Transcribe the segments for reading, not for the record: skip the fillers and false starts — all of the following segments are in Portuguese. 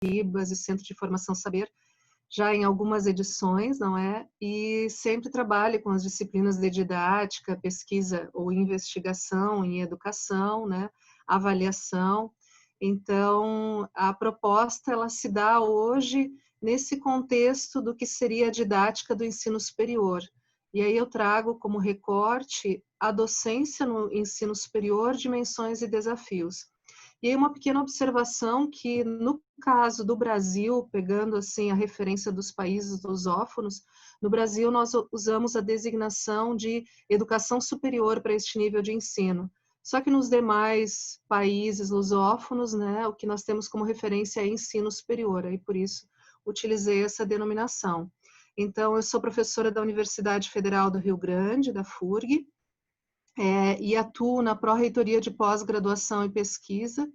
IBAS e Centro de Formação Saber, já em algumas edições, não é? E sempre trabalho com as disciplinas de didática, pesquisa ou investigação em educação, né? Avaliação. Então, a proposta, ela se dá hoje nesse contexto do que seria a didática do ensino superior. E aí eu trago como recorte a docência no ensino superior, dimensões e desafios. E aí uma pequena observação que, no caso do Brasil, pegando assim a referência dos países lusófonos, no Brasil nós usamos a designação de educação superior para este nível de ensino. Só que nos demais países lusófonos, né, o que nós temos como referência é ensino superior, aí por isso utilizei essa denominação. Então, eu sou professora da Universidade Federal do Rio Grande, da FURG, e atuo na Pró-Reitoria de Pós-Graduação e Pesquisa,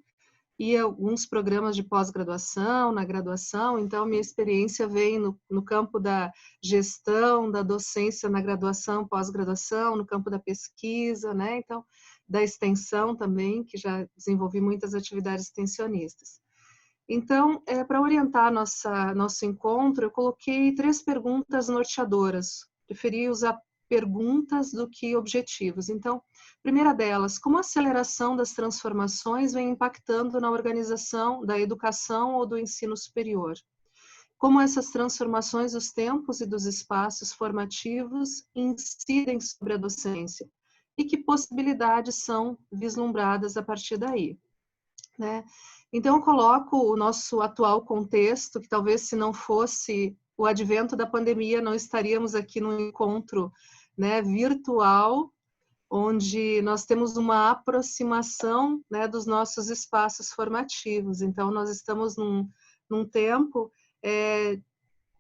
e alguns programas de pós-graduação, na graduação, então minha experiência vem no campo da gestão, da docência na graduação, pós-graduação, no campo da pesquisa, né, então, da extensão também, que já desenvolvi muitas atividades extensionistas. Então, para orientar nosso encontro, eu coloquei 3 perguntas norteadoras, preferi usar perguntas do que objetivos. Então, primeira delas, como a aceleração das transformações vem impactando na organização da educação ou do ensino superior? Como essas transformações dos tempos e dos espaços formativos incidem sobre a docência? E que possibilidades são vislumbradas a partir daí, né? Então, eu coloco o nosso atual contexto, que talvez se não fosse o advento da pandemia, não estaríamos aqui num encontro, né, virtual, onde nós temos uma aproximação, né, dos nossos espaços formativos. Então, nós estamos num tempo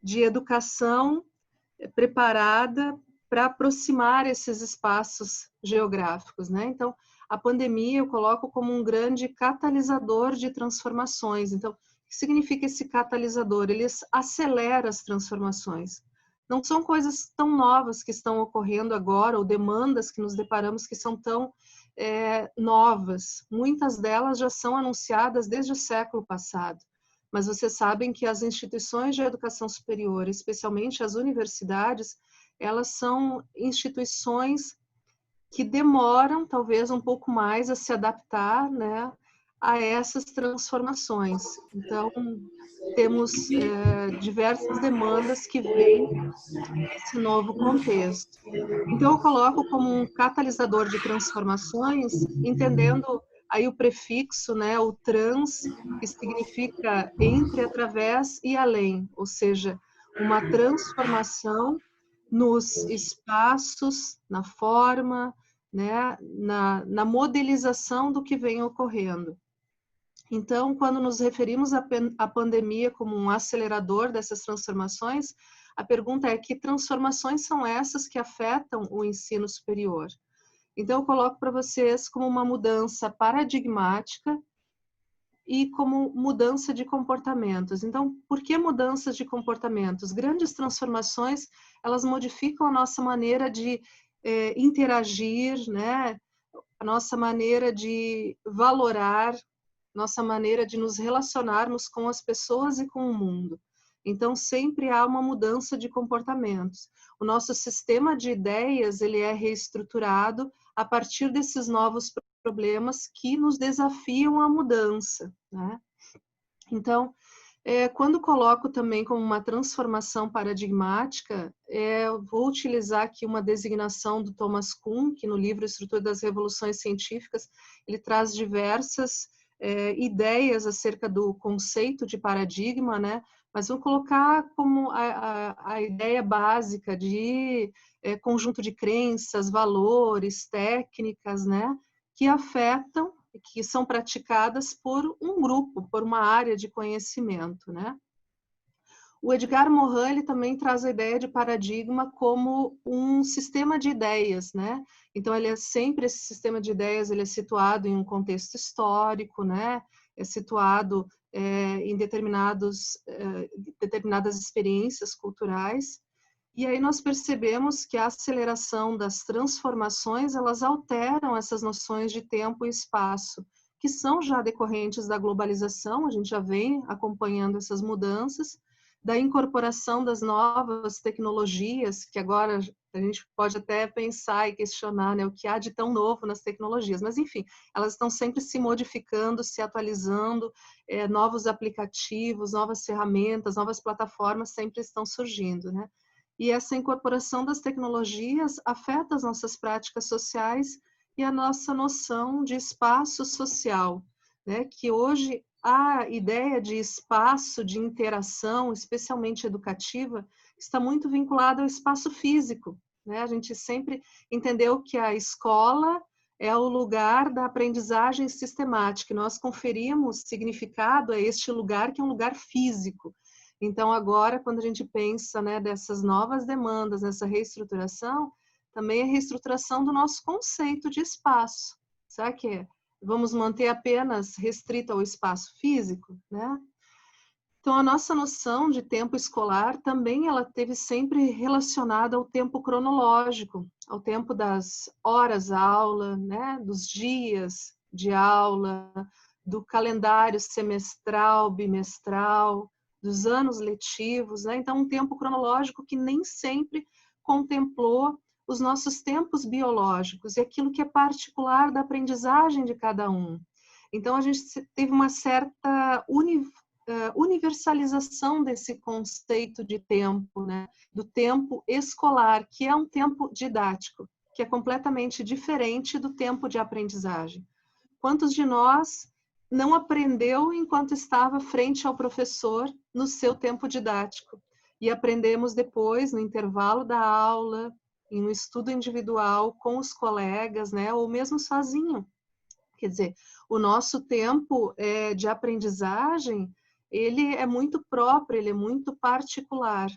de educação preparada para aproximar esses espaços geográficos, né? Então, a pandemia eu coloco como um grande catalisador de transformações. Então, o que significa esse catalisador? Ele acelera as transformações. Não são coisas tão novas que estão ocorrendo agora, ou demandas que nos deparamos que são tão novas. Muitas delas já são anunciadas desde o século passado. Mas vocês sabem que as instituições de educação superior, especialmente as universidades, elas são instituições que demoram talvez um pouco mais a se adaptar, né, a essas transformações. Então, temos diversas demandas que vêm desse novo contexto. Então, eu coloco como um catalisador de transformações, entendendo aí o prefixo, né, o trans, que significa entre, através e além, ou seja, uma transformação nos espaços, na forma, né, na modelização do que vem ocorrendo. Então, quando nos referimos à pandemia como um acelerador dessas transformações, a pergunta é: que transformações são essas que afetam o ensino superior? Então, eu coloco para vocês como uma mudança paradigmática e como mudança de comportamentos. Então, por que mudanças de comportamentos? Grandes transformações, elas modificam a nossa maneira de interagir, né? A nossa maneira de valorar, nossa maneira de nos relacionarmos com as pessoas e com o mundo. Então, sempre há uma mudança de comportamentos. O nosso sistema de ideias, ele é reestruturado a partir desses novos problemas que nos desafiam à mudança, né? Então, quando coloco também como uma transformação paradigmática, vou utilizar aqui uma designação do Thomas Kuhn, que no livro Estrutura das Revoluções Científicas, ele traz diversas ideias acerca do conceito de paradigma, né? Mas vou colocar como a ideia básica de conjunto de crenças, valores, técnicas, né? Que afetam, que são praticadas por um grupo, por uma área de conhecimento, né? O Edgar Morin, ele também traz a ideia de paradigma como um sistema de ideias, né? Então, ele é sempre, esse sistema de ideias, ele é situado em um contexto histórico, né? É situado em determinadas experiências culturais. E aí nós percebemos que a aceleração das transformações, elas alteram essas noções de tempo e espaço. O que são já decorrentes da globalização, a gente já vem acompanhando essas mudanças, da incorporação das novas tecnologias, que agora a gente pode até pensar e questionar, né, o que há de tão novo nas tecnologias, mas enfim, elas estão sempre se modificando, se atualizando, novos aplicativos, novas ferramentas, novas plataformas sempre estão surgindo, né? E essa incorporação das tecnologias afeta as nossas práticas sociais e a nossa noção de espaço social, né? Que hoje a ideia de espaço de interação, especialmente educativa, está muito vinculada ao espaço físico, né? A gente sempre entendeu que a escola é o lugar da aprendizagem sistemática, e nós conferimos significado a este lugar, que é um lugar físico. Então, agora, quando a gente pensa, né, dessas novas demandas, nessa reestruturação, também a reestruturação do nosso conceito de espaço. Será que vamos manter apenas restrito ao espaço físico, né? Então, a nossa noção de tempo escolar também ela teve sempre relacionada ao tempo cronológico, ao tempo das horas-aula, né, dos dias de aula, do calendário semestral, bimestral, dos anos letivos, né? Então, um tempo cronológico que nem sempre contemplou os nossos tempos biológicos e aquilo que é particular da aprendizagem de cada um. Então, a gente teve uma certa universalização desse conceito de tempo, né? Do tempo escolar, que é um tempo didático, que é completamente diferente do tempo de aprendizagem. Quantos de nós não aprendeu enquanto estava frente ao professor no seu tempo didático? E aprendemos depois, no intervalo da aula, em um estudo individual com os colegas, né? Ou mesmo sozinho. Quer dizer, o nosso tempo de aprendizagem, ele é muito próprio, ele é muito particular.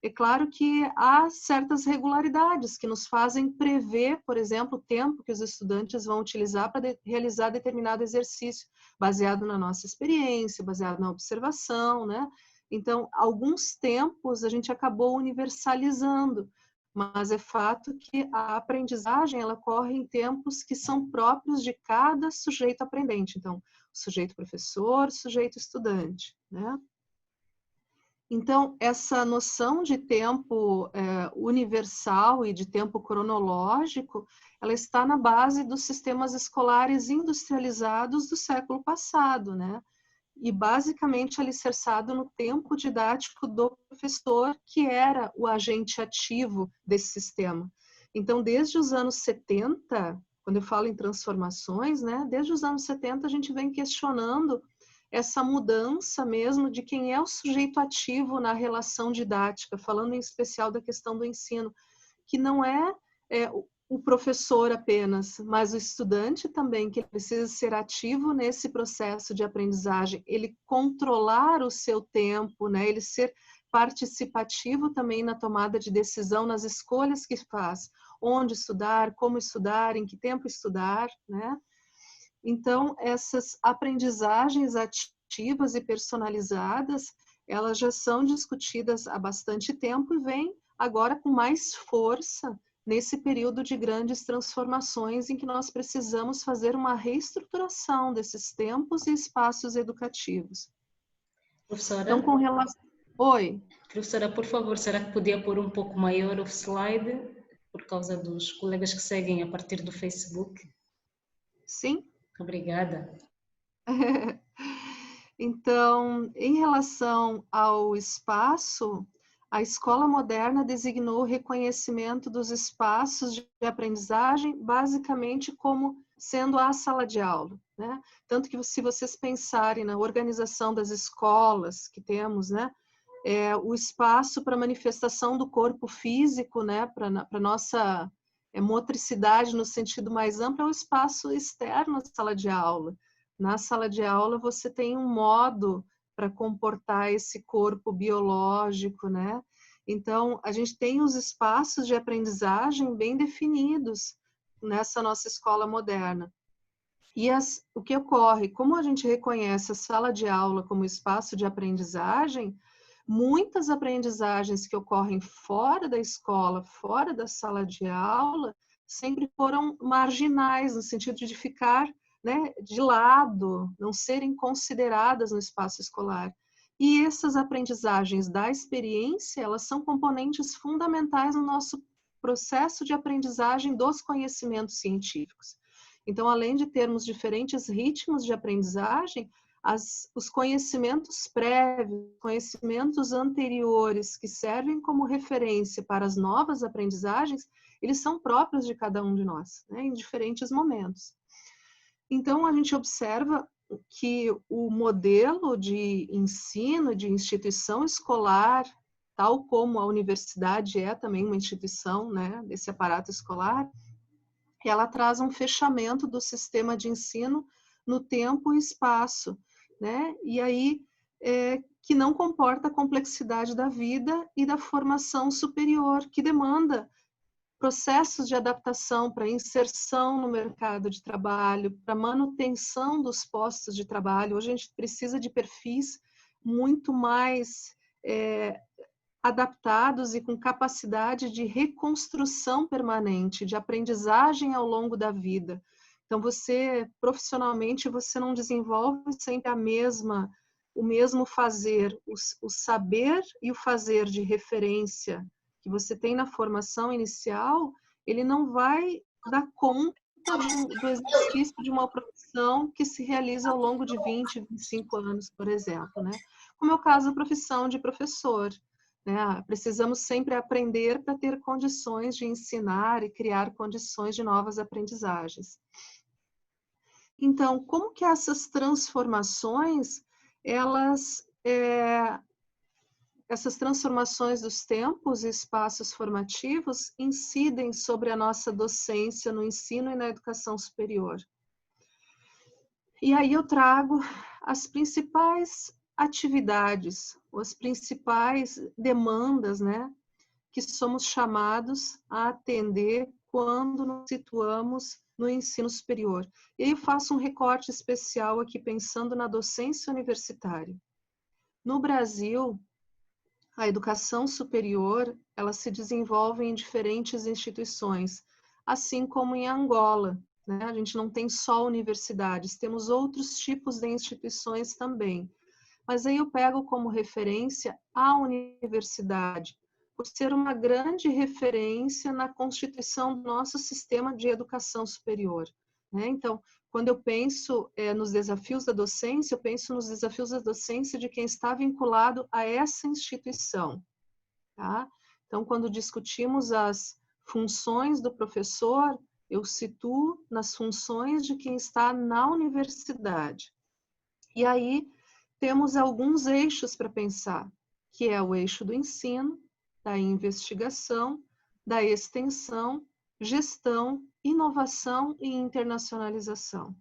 É claro que há certas regularidades que nos fazem prever, por exemplo, o tempo que os estudantes vão utilizar para realizar determinado exercício, baseado na nossa experiência, baseado na observação, né? Então, alguns tempos a gente acabou universalizando, mas é fato que a aprendizagem ela ocorre em tempos que são próprios de cada sujeito aprendente. Então, sujeito professor, sujeito estudante, né? Então, essa noção de tempo universal e de tempo cronológico, ela está na base dos sistemas escolares industrializados do século passado, né? E basicamente alicerçado no tempo didático do professor, que era o agente ativo desse sistema. Então, desde os anos 70, quando eu falo em transformações, né? Desde os anos 70 a gente vem questionando essa mudança mesmo de quem é o sujeito ativo na relação didática, falando em especial da questão do ensino, que não é o professor apenas, mas o estudante também, que precisa ser ativo nesse processo de aprendizagem, ele controlar o seu tempo, né? Ele ser participativo também na tomada de decisão, nas escolhas que faz, onde estudar, como estudar, em que tempo estudar, né? Então, essas aprendizagens ativas e personalizadas, elas já são discutidas há bastante tempo e vêm agora com mais força nesse período de grandes transformações em que nós precisamos fazer uma reestruturação desses tempos e espaços educativos. Professora? Então, com relação... Oi? Professora, por favor, será que podia pôr um pouco maior o slide, por causa dos colegas que seguem a partir do Facebook? Sim? Obrigada. Então, em relação ao espaço, a escola moderna designou o reconhecimento dos espaços de aprendizagem basicamente como sendo a sala de aula, né? Tanto que se vocês pensarem na organização das escolas que temos, né? O espaço para manifestação do corpo físico, né? Para nossa motricidade no sentido mais amplo é o espaço externo à sala de aula. Na sala de aula você tem um modo para comportar esse corpo biológico, né? Então, a gente tem os espaços de aprendizagem bem definidos nessa nossa escola moderna. E o que ocorre? Como a gente reconhece a sala de aula como espaço de aprendizagem, muitas aprendizagens que ocorrem fora da escola, fora da sala de aula, sempre foram marginais, no sentido de ficar né, de lado, não serem consideradas no espaço escolar. E essas aprendizagens da experiência, elas são componentes fundamentais no nosso processo de aprendizagem dos conhecimentos científicos. Então, além de termos diferentes ritmos de aprendizagem, os conhecimentos prévios, conhecimentos anteriores que servem como referência para as novas aprendizagens, eles são próprios de cada um de nós, né, em diferentes momentos. Então, a gente observa que o modelo de ensino, de instituição escolar, tal como a universidade é também uma instituição, né, desse aparato escolar, ela traz um fechamento do sistema de ensino no tempo e espaço, né? E aí, que não comporta a complexidade da vida e da formação superior, que demanda processos de adaptação para inserção no mercado de trabalho, para manutenção dos postos de trabalho. Hoje a gente precisa de perfis muito mais adaptados e com capacidade de reconstrução permanente, de aprendizagem ao longo da vida. Então, você, profissionalmente, você não desenvolve sempre o mesmo fazer, o saber e o fazer de referência que você tem na formação inicial, ele não vai dar conta do exercício de uma profissão que se realiza ao longo de 20, 25 anos, por exemplo, né? Como é o caso da profissão de professor, né? Precisamos sempre aprender para ter condições de ensinar e criar condições de novas aprendizagens. Então, como que essas transformações, essas transformações dos tempos e espaços formativos incidem sobre a nossa docência no ensino e na educação superior? E aí eu trago as principais atividades, as principais demandas, né, que somos chamados a atender quando nos situamos no ensino superior. E aí eu faço um recorte especial aqui pensando na docência universitária. No Brasil, a educação superior, ela se desenvolve em diferentes instituições, assim como em Angola, né? A gente não tem só universidades, temos outros tipos de instituições também. Mas aí eu pego como referência a universidade, por ser uma grande referência na constituição do nosso sistema de educação superior, né? Então, quando eu penso nos desafios da docência, eu penso nos desafios da docência de quem está vinculado a essa instituição, tá? Então, quando discutimos as funções do professor, eu situo nas funções de quem está na universidade. E aí, temos alguns eixos para pensar, que é o eixo do ensino, da investigação, da extensão, gestão, inovação e internacionalização.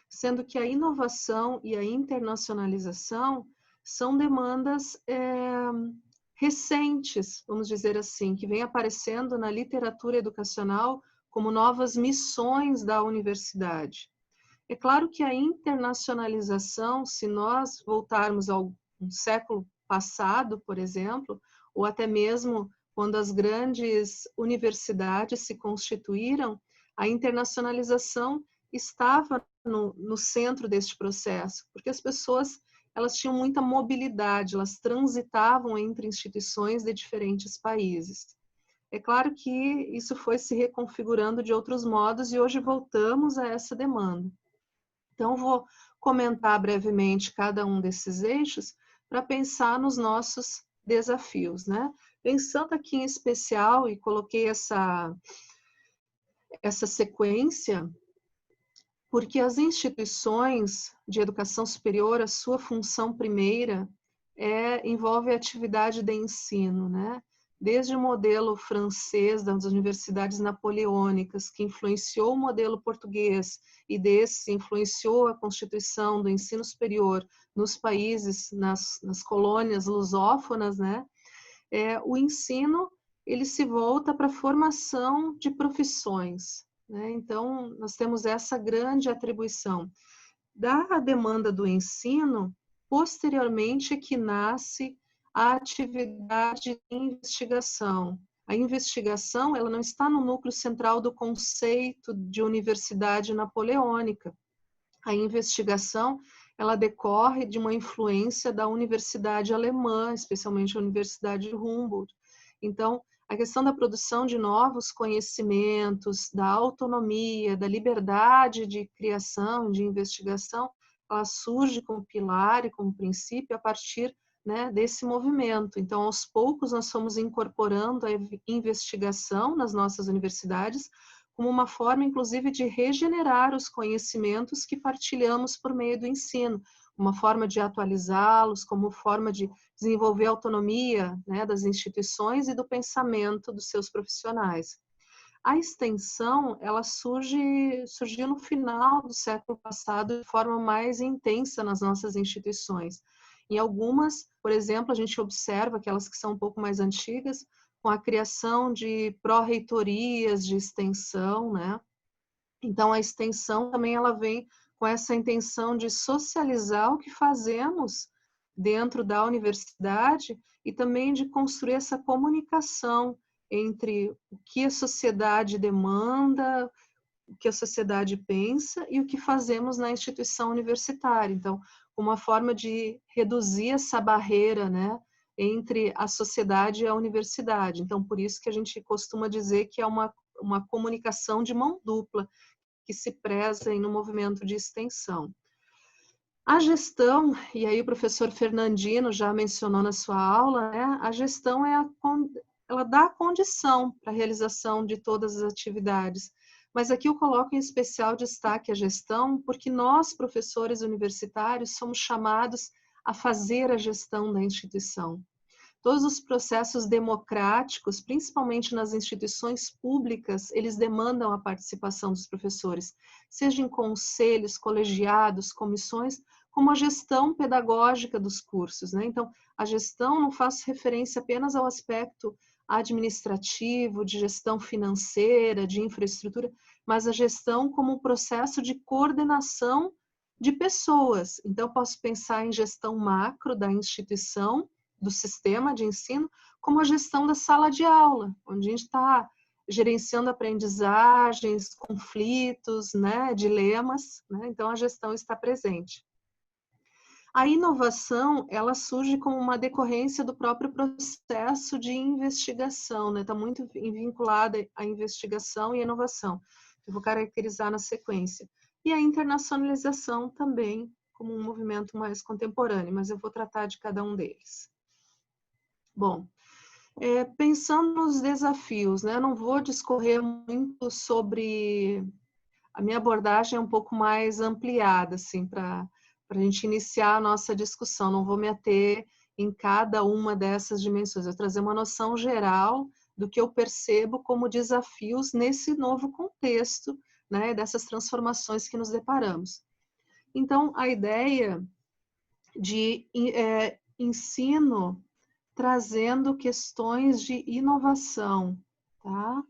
Sendo que a inovação e a internacionalização são demandas recentes, vamos dizer assim, que vem aparecendo na literatura educacional como novas missões da universidade. É claro que a internacionalização, se nós voltarmos ao século passado, por exemplo, ou até mesmo quando as grandes universidades se constituíram, a internacionalização estava no centro deste processo, porque as pessoas elas tinham muita mobilidade, elas transitavam entre instituições de diferentes países. É claro que isso foi se reconfigurando de outros modos e hoje voltamos a essa demanda. Então, vou comentar brevemente cada um desses eixos para pensar nos nossos desafios, né? Pensando aqui em especial, e coloquei essa sequência, porque as instituições de educação superior, a sua função primeira envolve a atividade de ensino, né? Desde o modelo francês das universidades napoleônicas, que influenciou o modelo português e desse influenciou a constituição do ensino superior nos países, nas colônias lusófonas, né? O ensino ele se volta para a formação de profissões, né? Então, nós temos essa grande atribuição. Da demanda do ensino, posteriormente é que nasce a atividade de investigação. A investigação ela não está no núcleo central do conceito de universidade napoleônica. A investigação, ela decorre de uma influência da universidade alemã, especialmente a Universidade de Humboldt. Então, a questão da produção de novos conhecimentos, da autonomia, da liberdade de criação, de investigação, ela surge como pilar e como princípio a partir, né, desse movimento. Então, aos poucos, nós fomos incorporando a investigação nas nossas universidades como uma forma, inclusive, de regenerar os conhecimentos que partilhamos por meio do ensino, uma forma de atualizá-los, como forma de desenvolver a autonomia, né, das instituições e do pensamento dos seus profissionais. A extensão, ela surgiu no final do século passado de forma mais intensa nas nossas instituições. Em algumas, por exemplo, a gente observa aquelas que são um pouco mais antigas, com a criação de pró-reitorias de extensão, né? Então, a extensão também ela vem com essa intenção de socializar o que fazemos dentro da universidade e também de construir essa comunicação entre o que a sociedade demanda, o que a sociedade pensa e o que fazemos na instituição universitária. Então, uma forma de reduzir essa barreira, né, entre a sociedade e a universidade. Então, por isso que a gente costuma dizer que é uma comunicação de mão dupla, que se preza no movimento de extensão. A gestão, e aí o professor Fernandino já mencionou na sua aula, né, a gestão ela dá a condição para a realização de todas as atividades. Mas aqui eu coloco em especial destaque a gestão, porque nós, professores universitários, somos chamados a fazer a gestão da instituição. Todos os processos democráticos, principalmente nas instituições públicas, eles demandam a participação dos professores, seja em conselhos, colegiados, comissões, como a gestão pedagógica dos cursos, né? Então, a gestão não faz referência apenas ao aspecto administrativo, de gestão financeira, de infraestrutura, mas a gestão como um processo de coordenação de pessoas. Então, eu posso pensar em gestão macro da instituição, do sistema de ensino, como a gestão da sala de aula, onde a gente está gerenciando aprendizagens, conflitos, né, dilemas, né? Então a gestão está presente. A inovação, ela surge como uma decorrência do próprio processo de investigação, né? Está muito vinculada à investigação e à inovação. Eu vou caracterizar na sequência. E a internacionalização também como um movimento mais contemporâneo, mas eu vou tratar de cada um deles. Bom, pensando nos desafios, né? Eu não vou discorrer muito sobre... A minha abordagem é um pouco mais ampliada, assim, para a gente iniciar a nossa discussão. Não vou me ater em cada uma dessas dimensões. Eu vou trazer uma noção geral do que eu percebo como desafios nesse novo contexto, né? Dessas transformações que nos deparamos. Então, a ideia de ensino trazendo questões de inovação, tá?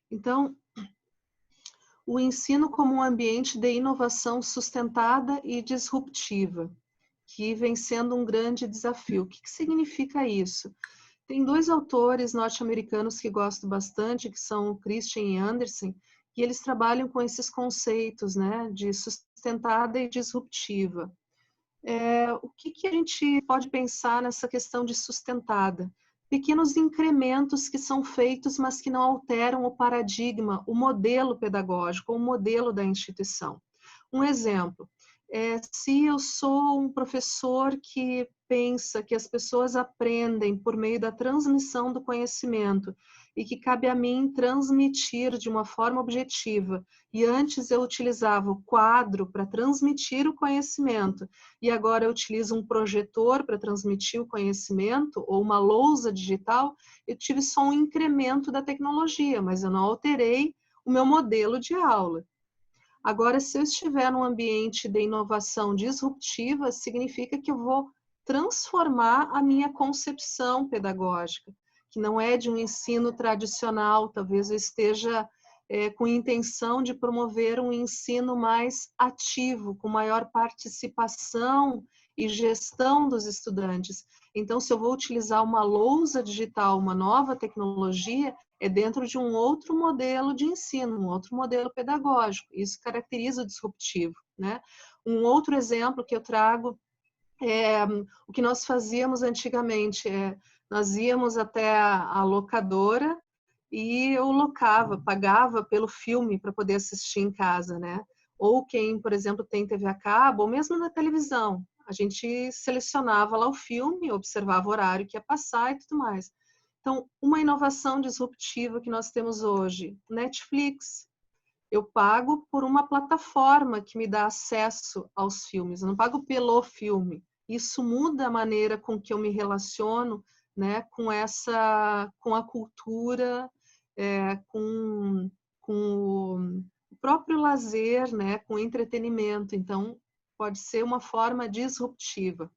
Então, o ensino como um ambiente de inovação sustentada e disruptiva, que vem sendo um grande desafio. O que significa isso? Tem dois autores norte-americanos que gosto bastante, que são o Christian e Anderson, e eles trabalham com esses conceitos, né, de sustentada e disruptiva. O que a gente pode pensar nessa questão de sustentada? Pequenos incrementos que são feitos, mas que não alteram o paradigma, o modelo pedagógico, o modelo da instituição. Um exemplo, se eu sou um professor que pensa que as pessoas aprendem por meio da transmissão do conhecimento e que cabe a mim transmitir de uma forma objetiva, e antes eu utilizava o quadro para transmitir o conhecimento, e agora eu utilizo um projetor para transmitir o conhecimento, ou uma lousa digital, eu tive só um incremento da tecnologia, mas eu não alterei o meu modelo de aula. Agora, se eu estiver num ambiente de inovação disruptiva, significa que eu vou transformar a minha concepção pedagógica, que não é de um ensino tradicional, talvez eu esteja com intenção de promover um ensino mais ativo, com maior participação e gestão dos estudantes. Então, se eu vou utilizar uma lousa digital, uma nova tecnologia, é dentro de um outro modelo de ensino, um outro modelo pedagógico. Isso caracteriza o disruptivo, né? Um outro exemplo que eu trago é o que nós fazíamos antigamente. Nós íamos até a locadora e eu pagava pelo filme para poder assistir em casa, né? Ou quem, por exemplo, tem TV a cabo, ou mesmo na televisão, a gente selecionava lá o filme, observava o horário que ia passar e tudo mais. Então, uma inovação disruptiva que nós temos hoje, Netflix. Eu pago por uma plataforma que me dá acesso aos filmes, eu não pago pelo filme. Isso muda a maneira com que eu me relaciono, né, com a cultura, com o próprio lazer, né, com o entretenimento. Então, pode ser uma forma disruptiva.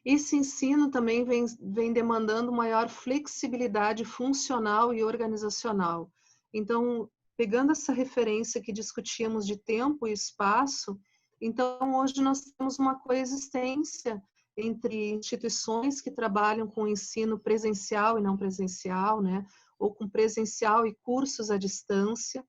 Esse ensino também vem demandando maior flexibilidade funcional e organizacional. Então, pegando essa referência que discutíamos de tempo e espaço, então hoje nós temos uma coexistência entre instituições que trabalham com ensino presencial e não presencial, né? Ou com presencial e cursos à distância.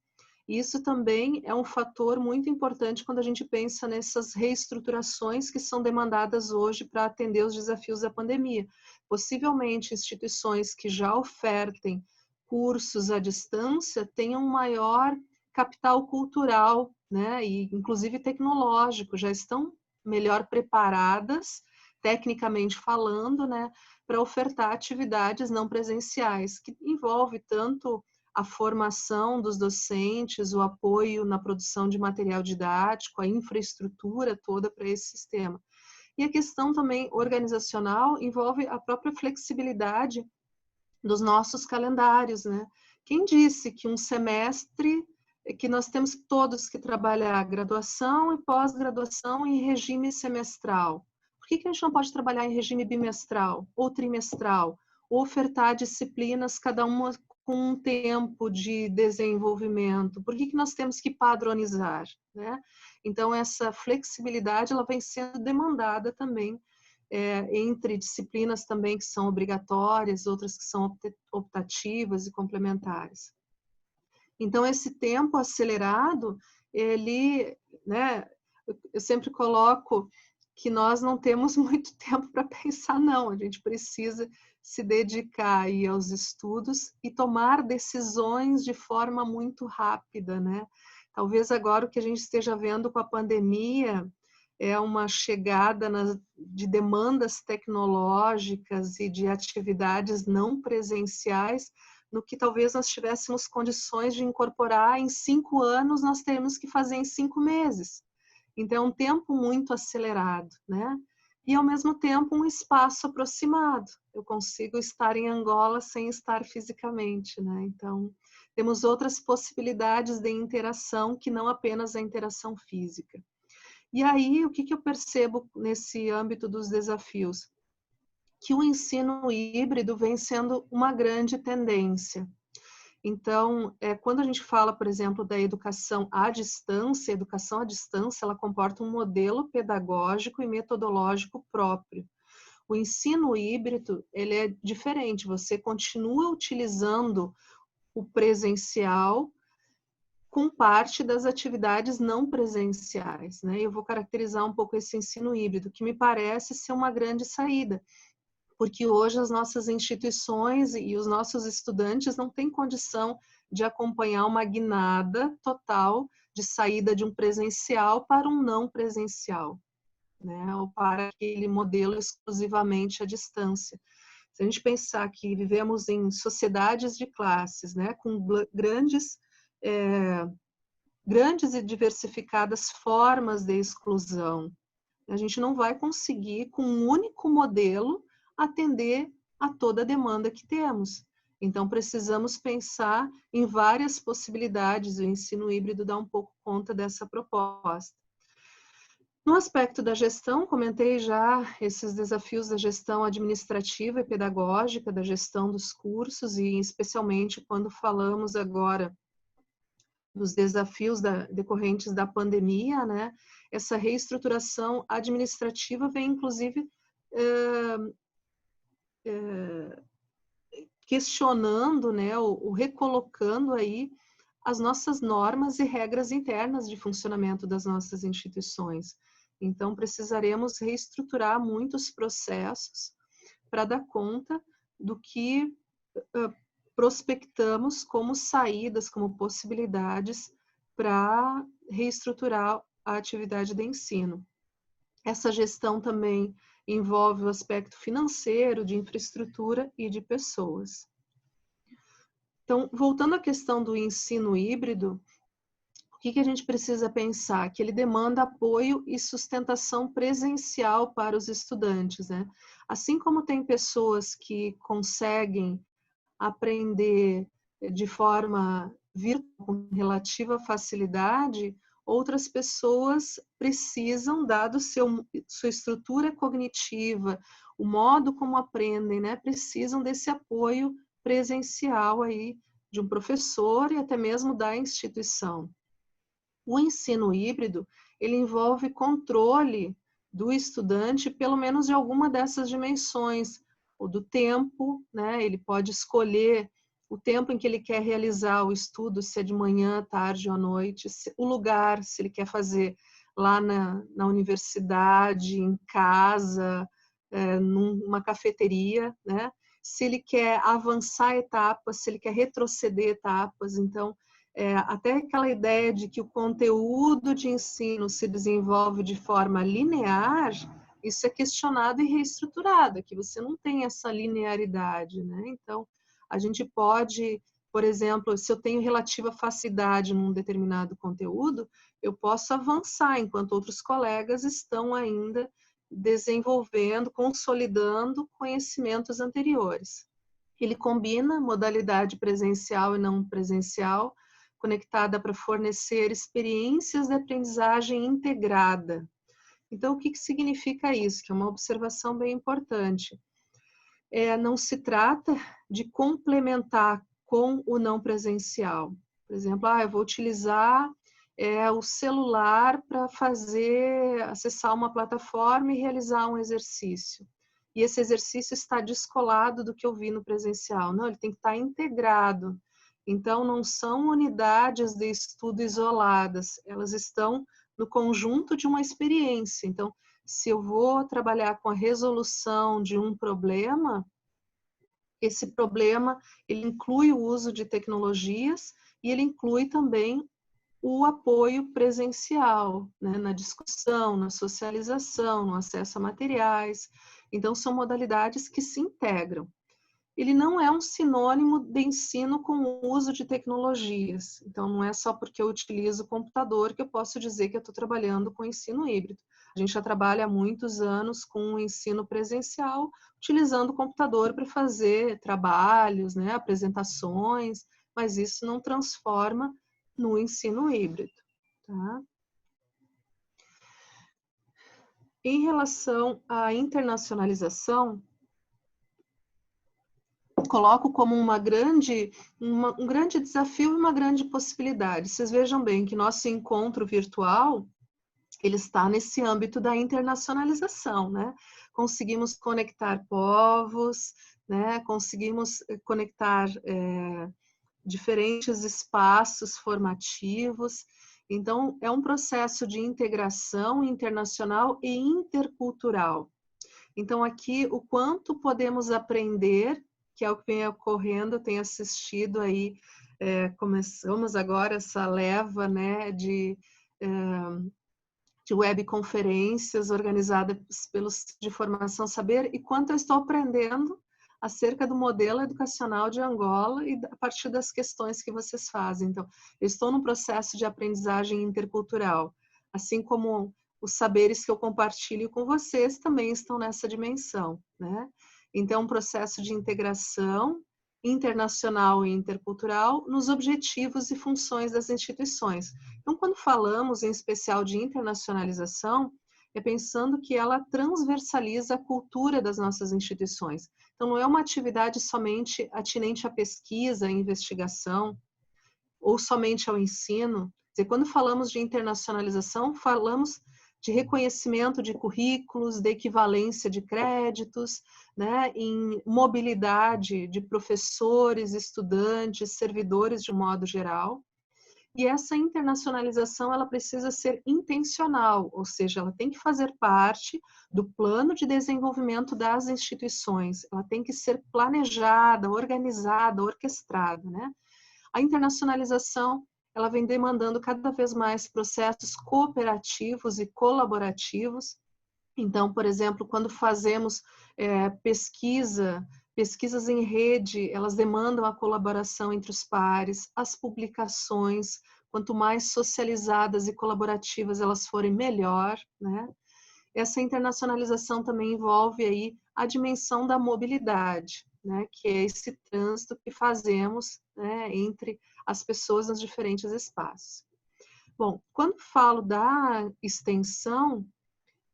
E isso também é um fator muito importante quando a gente pensa nessas reestruturações que são demandadas hoje para atender os desafios da pandemia. Possivelmente, instituições que já ofertem cursos à distância tenham um maior capital cultural, né, e inclusive tecnológico, já estão melhor preparadas, tecnicamente falando, né, para ofertar atividades não presenciais, que envolve tanto a formação dos docentes, o apoio na produção de material didático, a infraestrutura toda para esse sistema. E a questão também organizacional envolve a própria flexibilidade dos nossos calendários, né? Quem disse que um semestre, que nós temos todos que trabalhar graduação e pós-graduação em regime semestral? Por que a gente não pode trabalhar em regime bimestral ou trimestral? Ou ofertar disciplinas, cada uma com um tempo de desenvolvimento? Por que nós temos que padronizar, né? Então, essa flexibilidade ela vem sendo demandada também entre disciplinas também que são obrigatórias, outras que são optativas e complementares. Então, esse tempo acelerado, ele, né, eu sempre coloco que nós não temos muito tempo para pensar, não. A gente precisa se dedicar aí aos estudos e tomar decisões de forma muito rápida, né? Talvez agora o que a gente esteja vendo com a pandemia é uma chegada de demandas tecnológicas e de atividades não presenciais, no que talvez nós tivéssemos condições de incorporar em 5 anos, nós temos que fazer em 5 meses. Então, é um tempo muito acelerado, né? E, ao mesmo tempo, um espaço aproximado. Eu consigo estar em Angola sem estar fisicamente, né? Então, temos outras possibilidades de interação que não apenas a interação física. E aí, o que eu percebo nesse âmbito dos desafios? Que o ensino híbrido vem sendo uma grande tendência. Então, quando a gente fala, por exemplo, da educação à distância, a educação à distância, ela comporta um modelo pedagógico e metodológico próprio. O ensino híbrido, ele é diferente, você continua utilizando o presencial com parte das atividades não presenciais, né? Eu vou caracterizar um pouco esse ensino híbrido, que me parece ser uma grande saída, porque hoje as nossas instituições e os nossos estudantes não têm condição de acompanhar uma guinada total de saída de um presencial para um não presencial, né? Ou para aquele modelo exclusivamente à distância. Se a gente pensar que vivemos em sociedades de classes, né, com grandes e diversificadas formas de exclusão, a gente não vai conseguir, com um único modelo, atender a toda a demanda que temos. Então, precisamos pensar em várias possibilidades. O ensino híbrido dá um pouco conta dessa proposta. No aspecto da gestão, comentei já esses desafios da gestão administrativa e pedagógica, da gestão dos cursos, e especialmente quando falamos agora dos desafios decorrentes da pandemia, né? Essa reestruturação administrativa vem, inclusive, questionando, né, ou recolocando aí as nossas normas e regras internas de funcionamento das nossas instituições. Então, precisaremos reestruturar muitos processos para dar conta do que prospectamos como saídas, como possibilidades para reestruturar a atividade de ensino. Essa gestão também envolve o aspecto financeiro, de infraestrutura e de pessoas. Então, voltando à questão do ensino híbrido, o que a gente precisa pensar? Que ele demanda apoio e sustentação presencial para os estudantes, né? Assim como tem pessoas que conseguem aprender de forma virtual, com relativa facilidade, outras pessoas precisam, dado sua estrutura cognitiva, o modo como aprendem, né, precisam desse apoio presencial aí de um professor e até mesmo da instituição. O ensino híbrido, ele envolve controle do estudante, pelo menos de alguma dessas dimensões, ou do tempo, né? Ele pode escolher o tempo em que ele quer realizar o estudo, se é de manhã, tarde ou à noite, o lugar, se ele quer fazer lá na universidade, em casa, numa cafeteria, né? Se ele quer avançar etapas, se ele quer retroceder etapas. Então, até aquela ideia de que o conteúdo de ensino se desenvolve de forma linear, isso é questionado e reestruturado, que você não tem essa linearidade, né? Então, a gente pode, por exemplo, se eu tenho relativa facilidade num determinado conteúdo, eu posso avançar, enquanto outros colegas estão ainda desenvolvendo, consolidando conhecimentos anteriores. Ele combina modalidade presencial e não presencial, conectada para fornecer experiências de aprendizagem integrada. Então, o que significa isso? Que é uma observação bem importante. Não se trata de complementar com o não presencial. Por exemplo, eu vou utilizar o celular para acessar uma plataforma e realizar um exercício. E esse exercício está descolado do que eu vi no presencial. Não, ele tem que estar integrado. Então, não são unidades de estudo isoladas, elas estão no conjunto de uma experiência. Então, se eu vou trabalhar com a resolução de um problema, esse problema ele inclui o uso de tecnologias e ele inclui também o apoio presencial, né, na discussão, na socialização, no acesso a materiais. Então, são modalidades que se integram. Ele não é um sinônimo de ensino com o uso de tecnologias. Então, não é só porque eu utilizo o computador que eu posso dizer que eu estou trabalhando com ensino híbrido. A gente já trabalha há muitos anos com o ensino presencial, utilizando o computador para fazer trabalhos, né, apresentações, mas isso não transforma no ensino híbrido. Tá? Em relação à internacionalização, coloco como um grande desafio e uma grande possibilidade. Vocês vejam bem que nosso encontro virtual, ele está nesse âmbito da internacionalização, né? Conseguimos conectar povos, né? Conseguimos conectar diferentes espaços formativos. Então, é um processo de integração internacional e intercultural. Então, aqui, o quanto podemos aprender, que é o que vem ocorrendo, eu tenho assistido aí, começamos agora essa leva, né, de webconferências organizadas pelos de Formação Saber, e quanto eu estou aprendendo acerca do modelo educacional de Angola e a partir das questões que vocês fazem. Então, eu estou num processo de aprendizagem intercultural, assim como os saberes que eu compartilho com vocês também estão nessa dimensão, né? Então, um processo de integração internacional e intercultural nos objetivos e funções das instituições. Então, quando falamos em especial de internacionalização, é pensando que ela transversaliza a cultura das nossas instituições. Então, não é uma atividade somente atinente à pesquisa, à investigação, ou somente ao ensino. Quer dizer, quando falamos de internacionalização, falamos de reconhecimento de currículos, de equivalência de créditos, né, em mobilidade de professores, estudantes, servidores de modo geral. E essa internacionalização, ela precisa ser intencional, ou seja, ela tem que fazer parte do plano de desenvolvimento das instituições, ela tem que ser planejada, organizada, orquestrada, né? A internacionalização, ela vem demandando cada vez mais processos cooperativos e colaborativos. Então, por exemplo, quando fazemos pesquisas em rede, elas demandam a colaboração entre os pares, as publicações, quanto mais socializadas e colaborativas elas forem, melhor, né? Essa internacionalização também envolve aí a dimensão da mobilidade, né? Que é esse trânsito que fazemos, né, entre as pessoas nos diferentes espaços. Bom, quando falo da extensão,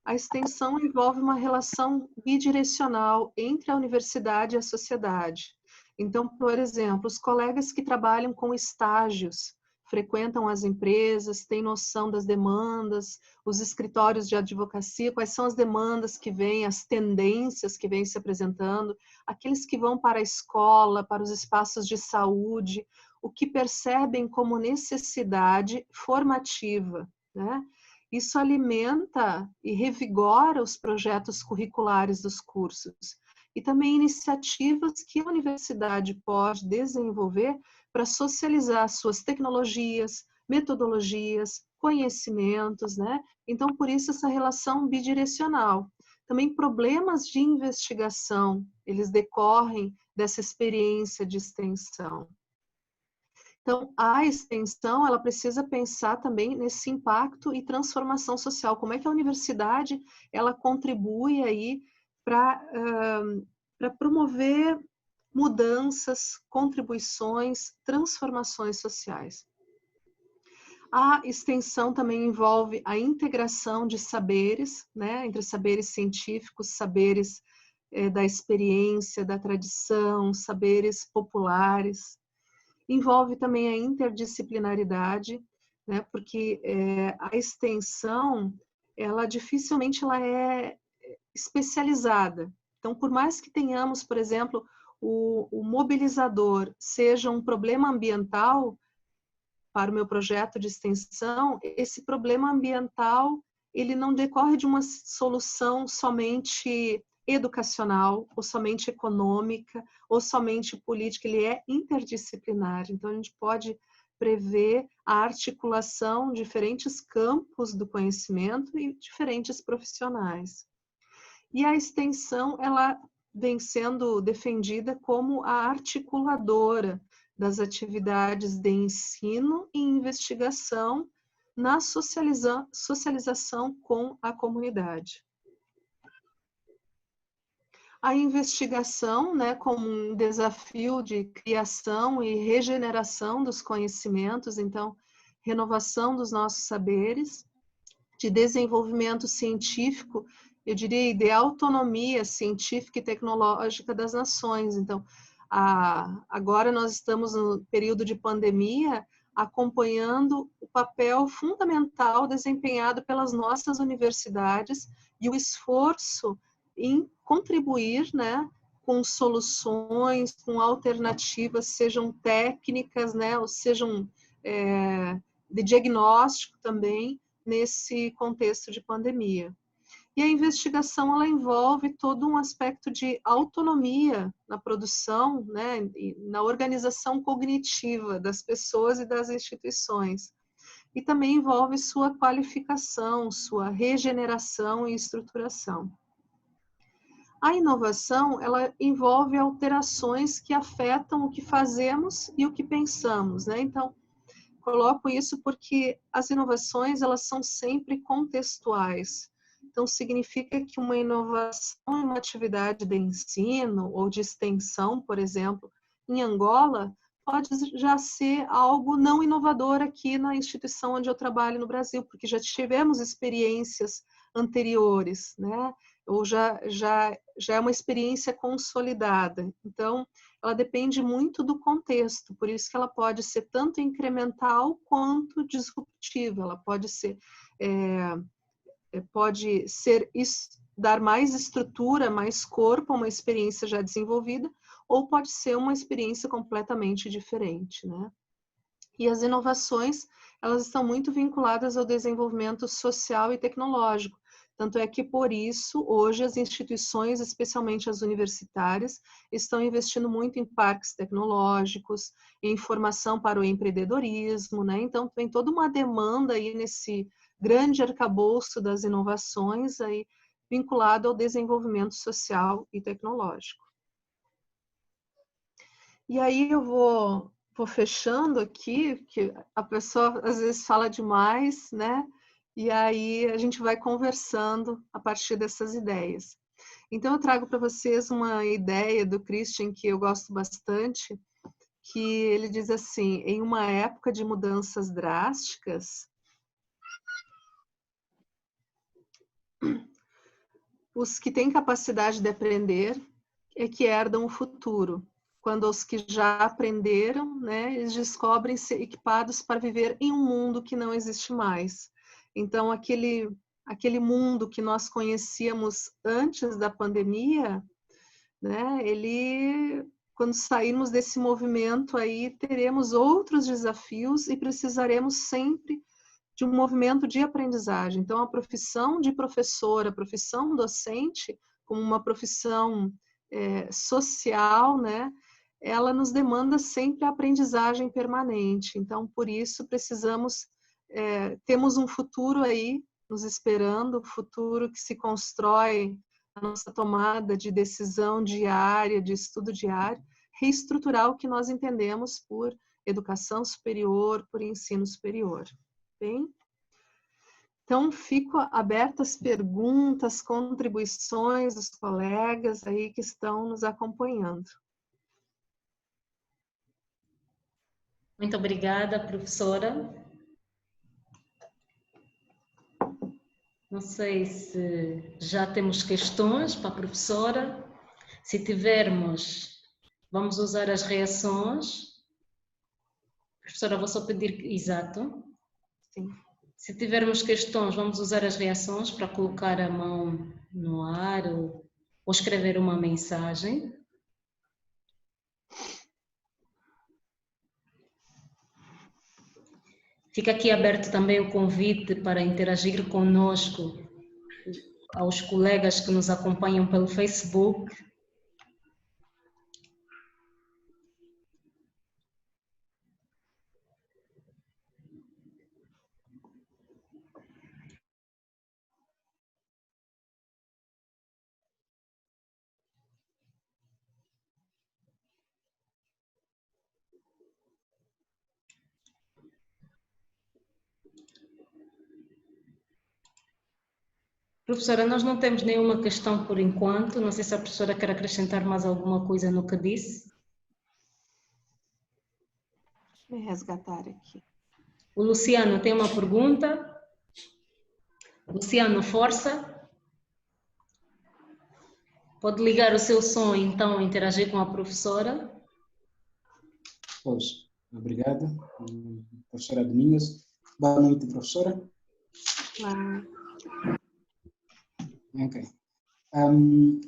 a extensão envolve uma relação bidirecional entre a universidade e a sociedade. Então, por exemplo, os colegas que trabalham com estágios, frequentam as empresas, têm noção das demandas, os escritórios de advocacia, quais são as demandas que vêm, as tendências que vêm se apresentando, aqueles que vão para a escola, para os espaços de saúde, o que percebem como necessidade formativa, né? Isso alimenta e revigora os projetos curriculares dos cursos e também iniciativas que a universidade pode desenvolver para socializar suas tecnologias, metodologias, conhecimentos, né? Então, por isso essa relação bidirecional. Também problemas de investigação, eles decorrem dessa experiência de extensão. Então, a extensão, ela precisa pensar também nesse impacto e transformação social. Como é que a universidade, ela contribui aí para promover mudanças, contribuições, transformações sociais. A extensão também envolve a integração de saberes, né, entre saberes científicos, saberes da experiência, da tradição, saberes populares. Envolve também a interdisciplinaridade, né, porque a extensão, ela dificilmente ela é especializada. Então, por mais que tenhamos, por exemplo, o mobilizador seja um problema ambiental para o meu projeto de extensão, esse problema ambiental, ele não decorre de uma solução somente educacional, ou somente econômica, ou somente política, ele é interdisciplinar. Então, a gente pode prever a articulação de diferentes campos do conhecimento e diferentes profissionais. E a extensão, ela vem sendo defendida como a articuladora das atividades de ensino e investigação na socialização com a comunidade. A investigação, né, como um desafio de criação e regeneração dos conhecimentos, então, renovação dos nossos saberes, de desenvolvimento científico, eu diria, de autonomia científica e tecnológica das nações. Então, agora nós estamos no período de pandemia, acompanhando o papel fundamental desempenhado pelas nossas universidades e o esforço em contribuir, né, com soluções, com alternativas, sejam técnicas, né, ou sejam de diagnóstico também, nesse contexto de pandemia. E a investigação, ela envolve todo um aspecto de autonomia na produção, né, e na organização cognitiva das pessoas e das instituições. E também envolve sua qualificação, sua regeneração e estruturação. A inovação, ela envolve alterações que afetam o que fazemos e o que pensamos, né? Então, coloco isso porque as inovações, elas são sempre contextuais. Então, significa que uma inovação em uma atividade de ensino ou de extensão, por exemplo, em Angola, pode já ser algo não inovador aqui na instituição onde eu trabalho no Brasil, porque já tivemos experiências anteriores, né? Ou já é uma experiência consolidada. Então, ela depende muito do contexto, por isso que ela pode ser tanto incremental quanto disruptiva. Ela pode ser dar mais estrutura, mais corpo a uma experiência já desenvolvida, ou pode ser uma experiência completamente diferente, né? E as inovações, elas estão muito vinculadas ao desenvolvimento social e tecnológico. Tanto é que, por isso, hoje as instituições, especialmente as universitárias, estão investindo muito em parques tecnológicos, em formação para o empreendedorismo, né? Então, tem toda uma demanda aí nesse grande arcabouço das inovações aí, vinculado ao desenvolvimento social e tecnológico. E aí eu vou fechando aqui, que a pessoa às vezes fala demais, né? E aí a gente vai conversando a partir dessas ideias. Então eu trago para vocês uma ideia do Christian que eu gosto bastante, que ele diz assim: em uma época de mudanças drásticas, os que têm capacidade de aprender é que herdam o futuro. Quando os que já aprenderam, né, eles descobrem-se equipados para viver em um mundo que não existe mais. Então, aquele mundo que nós conhecíamos antes da pandemia, né, quando sairmos desse movimento aí, teremos outros desafios e precisaremos sempre de um movimento de aprendizagem. Então, a profissão de professora, a profissão docente, como uma profissão social, né, ela nos demanda sempre a aprendizagem permanente. Então, por isso, temos um futuro aí nos esperando, futuro que se constrói a nossa tomada de decisão diária, de estudo diário, reestruturar o que nós entendemos por educação superior, por ensino superior. Bem? Então, fico aberta às perguntas, contribuições dos colegas aí que estão nos acompanhando. Muito obrigada, professora. Não sei se já temos questões para a professora. Se tivermos, vamos usar as reações. Professora, vou só pedir exato. Sim. Se tivermos questões, vamos usar as reações para colocar a mão no ar ou escrever uma mensagem. Fica aqui aberto também o convite para interagir conosco, aos colegas que nos acompanham pelo Facebook. Professora, nós não temos nenhuma questão por enquanto. Não sei se a professora quer acrescentar mais alguma coisa no que disse. Deixa eu resgatar aqui. O Luciano tem uma pergunta. Luciano, força. Pode ligar o seu som, então, e interagir com a professora. Pois, obrigado, professora Domingos. Boa noite, professora. Olá. Ok.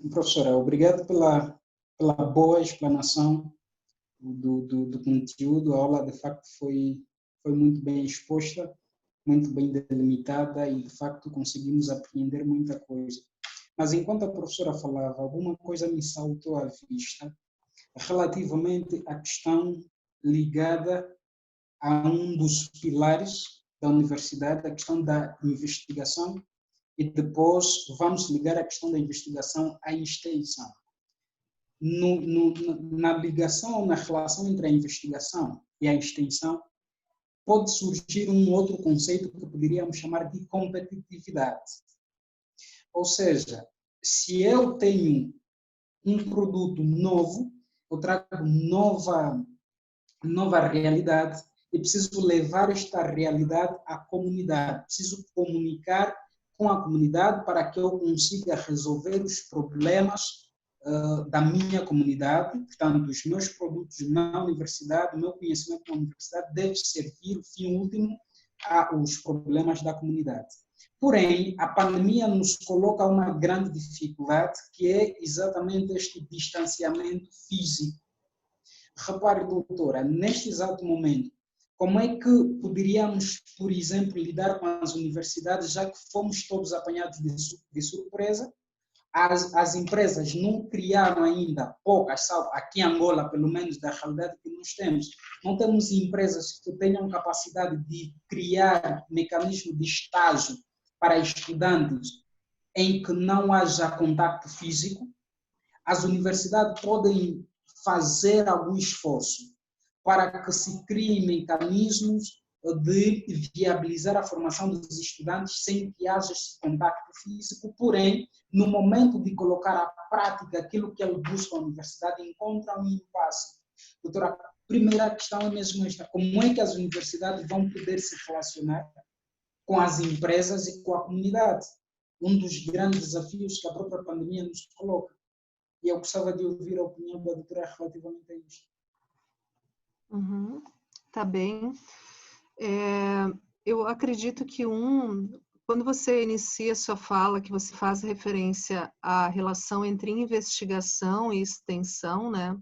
Professora, obrigado pela boa explanação do conteúdo. A aula, de facto, foi muito bem exposta, muito bem delimitada e, de facto, conseguimos apreender muita coisa. Mas, enquanto a professora falava, alguma coisa me saltou à vista relativamente à questão ligada a um dos pilares da universidade, a questão da investigação, e depois vamos ligar a questão da investigação à extensão. Na ligação, na relação entre a investigação e a extensão, pode surgir um outro conceito que poderíamos chamar de competitividade. Ou seja, se eu tenho um produto novo, eu trago nova realidade e preciso levar esta realidade à comunidade. Preciso comunicar com a comunidade para que eu consiga resolver os problemas da minha comunidade. Portanto, os meus produtos na universidade, o meu conhecimento na universidade deve servir, o fim último, aos problemas da comunidade. Porém, a pandemia nos coloca uma grande dificuldade, que é exatamente este distanciamento físico. Repare, doutora, neste exato momento, Como é que poderíamos, por exemplo, lidar com as universidades, já que fomos todos apanhados de surpresa? As empresas não criaram ainda, poucas, sabe? Aqui em Angola, pelo menos da realidade que nós temos, não temos empresas que tenham capacidade de criar mecanismo de estágio para estudantes em que não haja contato físico. As universidades podem fazer algum esforço para que se criem mecanismos de viabilizar a formação dos estudantes sem que haja esse contato físico, porém, no momento de colocar à prática aquilo que ele busca na universidade, encontra um impasse. Doutora, a primeira questão é mesmo esta: como é que as universidades vão poder se relacionar com as empresas e com a comunidade? Um dos grandes desafios que a própria pandemia nos coloca. E eu gostava de ouvir a opinião da doutora relativamente a isto. Tá bem. Eu acredito que quando você inicia sua fala, que você faz referência à relação entre investigação e extensão, né?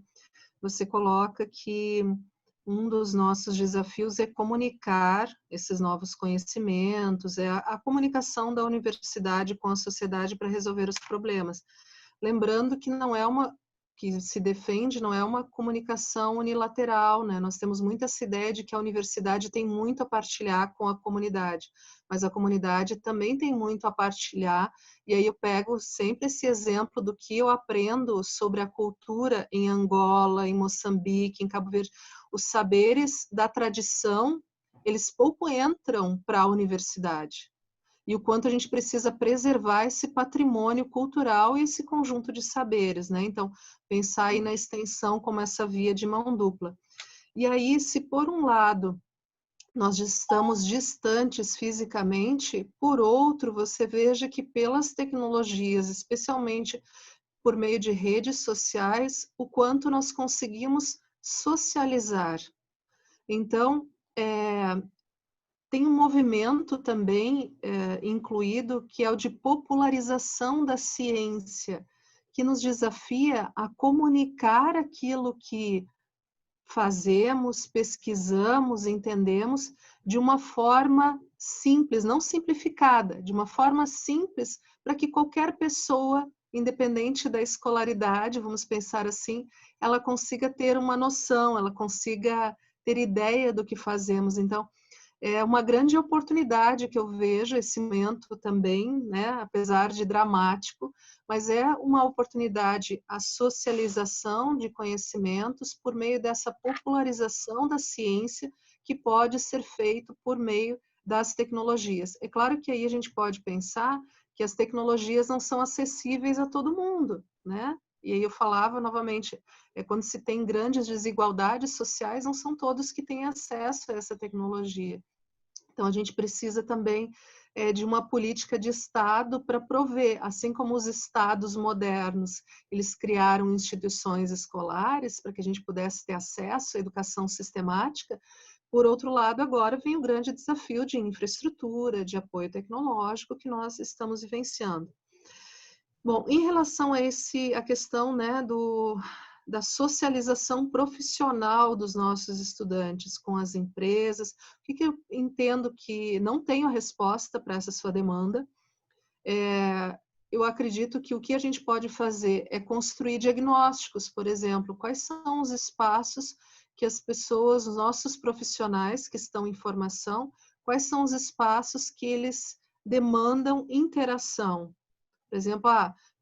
Você coloca que um dos nossos desafios é comunicar esses novos conhecimentos, é a comunicação da universidade com a sociedade para resolver os problemas. Lembrando que que se defende não é uma comunicação unilateral, né? Nós temos muito essa ideia de que a universidade tem muito a partilhar com a comunidade, mas a comunidade também tem muito a partilhar, e aí eu pego sempre esse exemplo do que eu aprendo sobre a cultura em Angola, em Moçambique, em Cabo Verde. Os saberes da tradição, eles pouco entram para a universidade. E o quanto a gente precisa preservar esse patrimônio cultural e esse conjunto de saberes, né? Então, pensar aí na extensão como essa via de mão dupla. E aí, se por um lado nós estamos distantes fisicamente, por outro, você veja que pelas tecnologias, especialmente por meio de redes sociais, o quanto nós conseguimos socializar. Então, tem um movimento também incluído, que é o de popularização da ciência, que nos desafia a comunicar aquilo que fazemos, pesquisamos, entendemos, de uma forma simples, não simplificada, de uma forma simples, para que qualquer pessoa, independente da escolaridade, vamos pensar assim, ela consiga ter uma noção, ela consiga ter ideia do que fazemos. Então, é uma grande oportunidade que eu vejo esse momento também, né, apesar de dramático, mas é uma oportunidade a socialização de conhecimentos por meio dessa popularização da ciência que pode ser feito por meio das tecnologias. É claro que aí a gente pode pensar que as tecnologias não são acessíveis a todo mundo, né? E aí eu falava novamente, quando se tem grandes desigualdades sociais, não são todos que têm acesso a essa tecnologia. Então, a gente precisa também de uma política de Estado para prover, assim como os Estados modernos, eles criaram instituições escolares para que a gente pudesse ter acesso à educação sistemática. Por outro lado, agora vem o grande desafio de infraestrutura, de apoio tecnológico que nós estamos vivenciando. Bom, em relação a questão, né, da socialização profissional dos nossos estudantes com as empresas, o que eu entendo que não tenho a resposta para essa sua demanda. Eu acredito que o que a gente pode fazer é construir diagnósticos, por exemplo, quais são os espaços que as pessoas, os nossos profissionais que estão em formação, quais são os espaços que eles demandam interação. Por exemplo,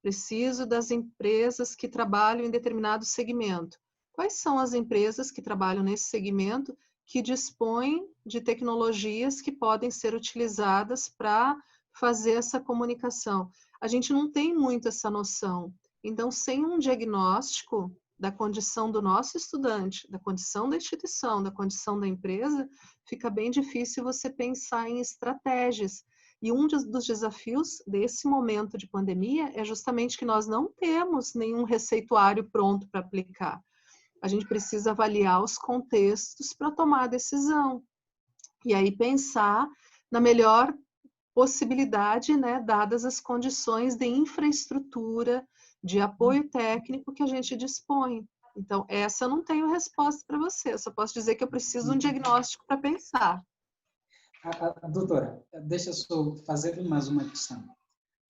preciso das empresas que trabalham em determinado segmento. Quais são as empresas que trabalham nesse segmento que dispõem de tecnologias que podem ser utilizadas para fazer essa comunicação? A gente não tem muito essa noção. Então, sem um diagnóstico da condição do nosso estudante, da condição da instituição, da condição da empresa, fica bem difícil você pensar em estratégias. E um dos desafios desse momento de pandemia é justamente que nós não temos nenhum receituário pronto para aplicar. A gente precisa avaliar os contextos para tomar a decisão. E aí pensar na melhor possibilidade, né, dadas as condições de infraestrutura, de apoio técnico que a gente dispõe. Então, essa eu não tenho resposta para você, eu só posso dizer que eu preciso de um diagnóstico para pensar. Doutora, deixa eu só fazer mais uma questão.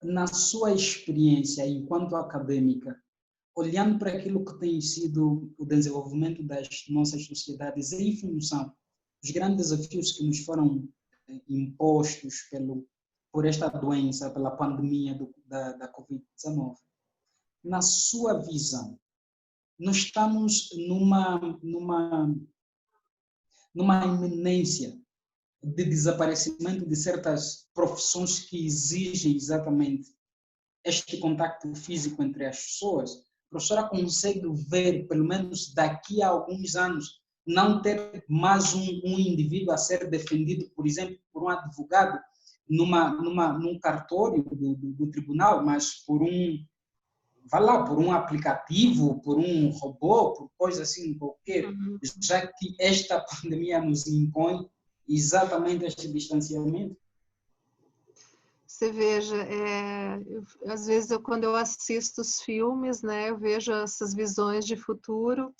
Na sua experiência enquanto acadêmica, olhando para aquilo que tem sido o desenvolvimento das nossas sociedades em função dos grandes desafios que nos foram impostos por esta doença, pela pandemia da Covid-19, na sua visão, nós estamos numa iminência de desaparecimento de certas profissões que exigem exatamente este contacto físico entre as pessoas. A professora consegue ver, pelo menos daqui a alguns anos, não ter mais um indivíduo a ser defendido, por exemplo, por um advogado num cartório do tribunal, mas por um aplicativo, por um robô, por coisa assim qualquer, já que esta pandemia nos impõe exatamente este distanciamento? Você veja, às vezes quando eu assisto os filmes, né, eu vejo essas visões de futuro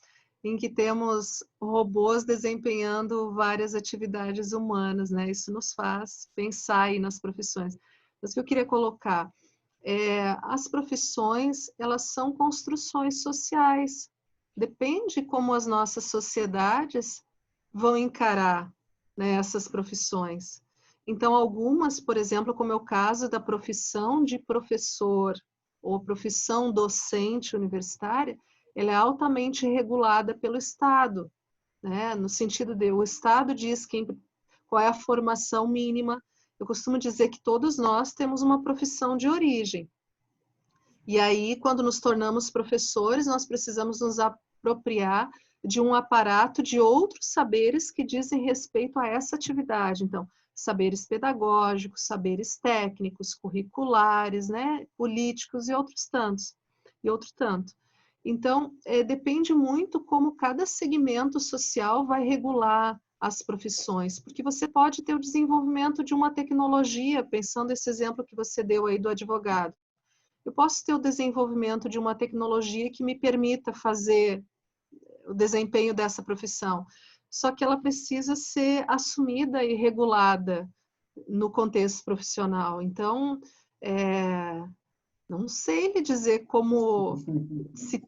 em que temos robôs desempenhando várias atividades humanas, né? Isso nos faz pensar aí nas profissões. Mas o que eu queria colocar, as profissões, elas são construções sociais. Depende como as nossas sociedades vão encarar, né, essas profissões. Então, algumas, por exemplo, como é o caso da profissão de professor ou profissão docente universitária, ela é altamente regulada pelo Estado, né? No sentido de o Estado diz qual é a formação mínima. Eu costumo dizer que todos nós temos uma profissão de origem. E aí, quando nos tornamos professores, nós precisamos nos apropriar de um aparato de outros saberes que dizem respeito a essa atividade. Então, saberes pedagógicos, saberes técnicos, curriculares, né, políticos e outros tantos. E outro tanto. Então, depende muito como cada segmento social vai regular as profissões, porque você pode ter o desenvolvimento de uma tecnologia, pensando esse exemplo que você deu aí do advogado. Eu posso ter o desenvolvimento de uma tecnologia que me permita fazer o desempenho dessa profissão, só que ela precisa ser assumida e regulada no contexto profissional. Então, não sei lhe dizer como se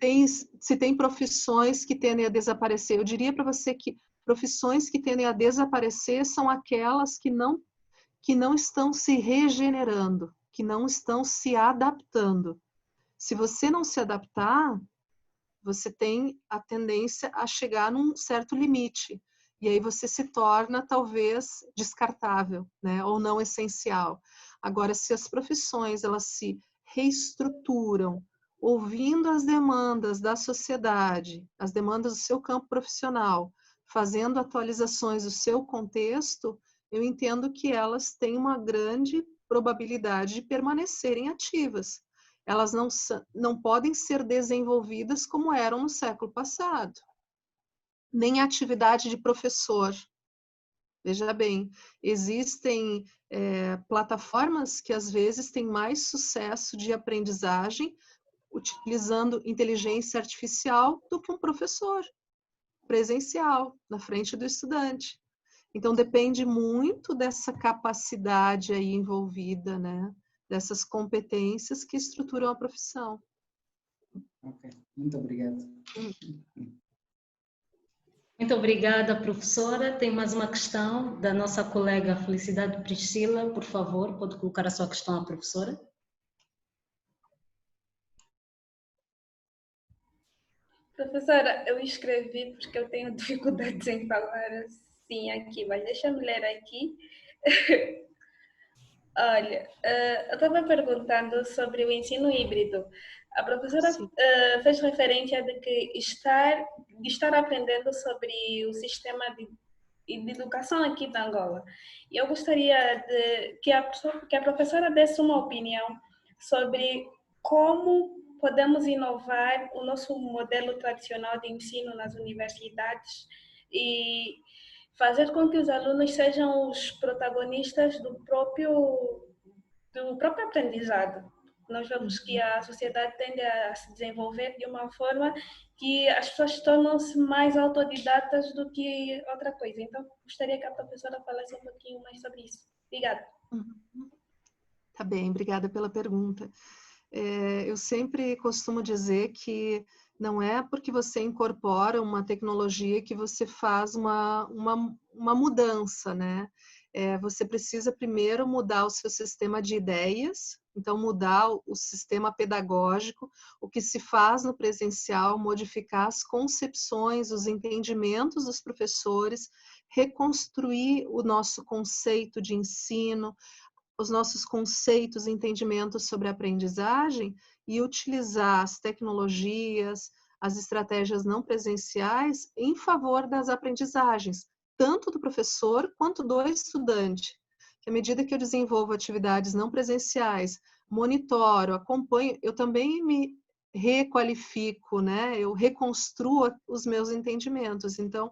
tem profissões que tendem a desaparecer. Eu diria para você que profissões que tendem a desaparecer são aquelas que não estão se regenerando, que não estão se adaptando. Se você não se adaptar, você tem a tendência a chegar num certo limite. E aí você se torna, talvez, descartável, né? Ou não essencial. Agora, se as profissões elas se reestruturam, ouvindo as demandas da sociedade, as demandas do seu campo profissional, fazendo atualizações do seu contexto, eu entendo que elas têm uma grande probabilidade de permanecerem ativas. Elas não podem ser desenvolvidas como eram no século passado. Nem a atividade de professor. Veja bem, existem plataformas que às vezes têm mais sucesso de aprendizagem utilizando inteligência artificial do que um professor presencial, na frente do estudante. Então, depende muito dessa capacidade aí envolvida, né? Dessas competências que estruturam a profissão. Ok, muito obrigado. Muito obrigada, professora. Tem mais uma questão da nossa colega Felicidade Priscila. Por favor, pode colocar a sua questão à professora. Professora, eu escrevi porque eu tenho dificuldades em falar assim aqui, mas deixa-me ler aqui. Olha, eu estava perguntando sobre o ensino híbrido. A professora fez referência de que estar aprendendo sobre o sistema de educação aqui da Angola. E eu gostaria que a professora desse uma opinião sobre como podemos inovar o nosso modelo tradicional de ensino nas universidades e fazer com que os alunos sejam os protagonistas do próprio aprendizado. Nós vemos que a sociedade tende a se desenvolver de uma forma que as pessoas tornam-se mais autodidatas do que outra coisa. Então, gostaria que a professora falasse um pouquinho mais sobre isso. Obrigada. Tá bem, obrigada pela pergunta. Eu sempre costumo dizer que não é porque você incorpora uma tecnologia que você faz uma mudança, né? Você precisa primeiro mudar o seu sistema de ideias, então mudar o sistema pedagógico, o que se faz no presencial, modificar as concepções, os entendimentos dos professores, reconstruir o nosso conceito de ensino, os nossos conceitos e entendimentos sobre a aprendizagem e utilizar as tecnologias, as estratégias não presenciais em favor das aprendizagens, tanto do professor quanto do estudante. Que à medida que eu desenvolvo atividades não presenciais, monitoro, acompanho, eu também me requalifico, né? Eu reconstruo os meus entendimentos. Então,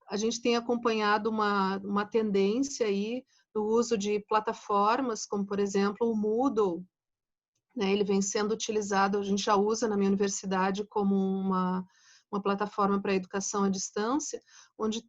a gente tem acompanhado uma tendência aí do uso de plataformas, como, por exemplo, o Moodle, né? Ele vem sendo utilizado, a gente já usa na minha universidade como uma plataforma para educação à distância, onde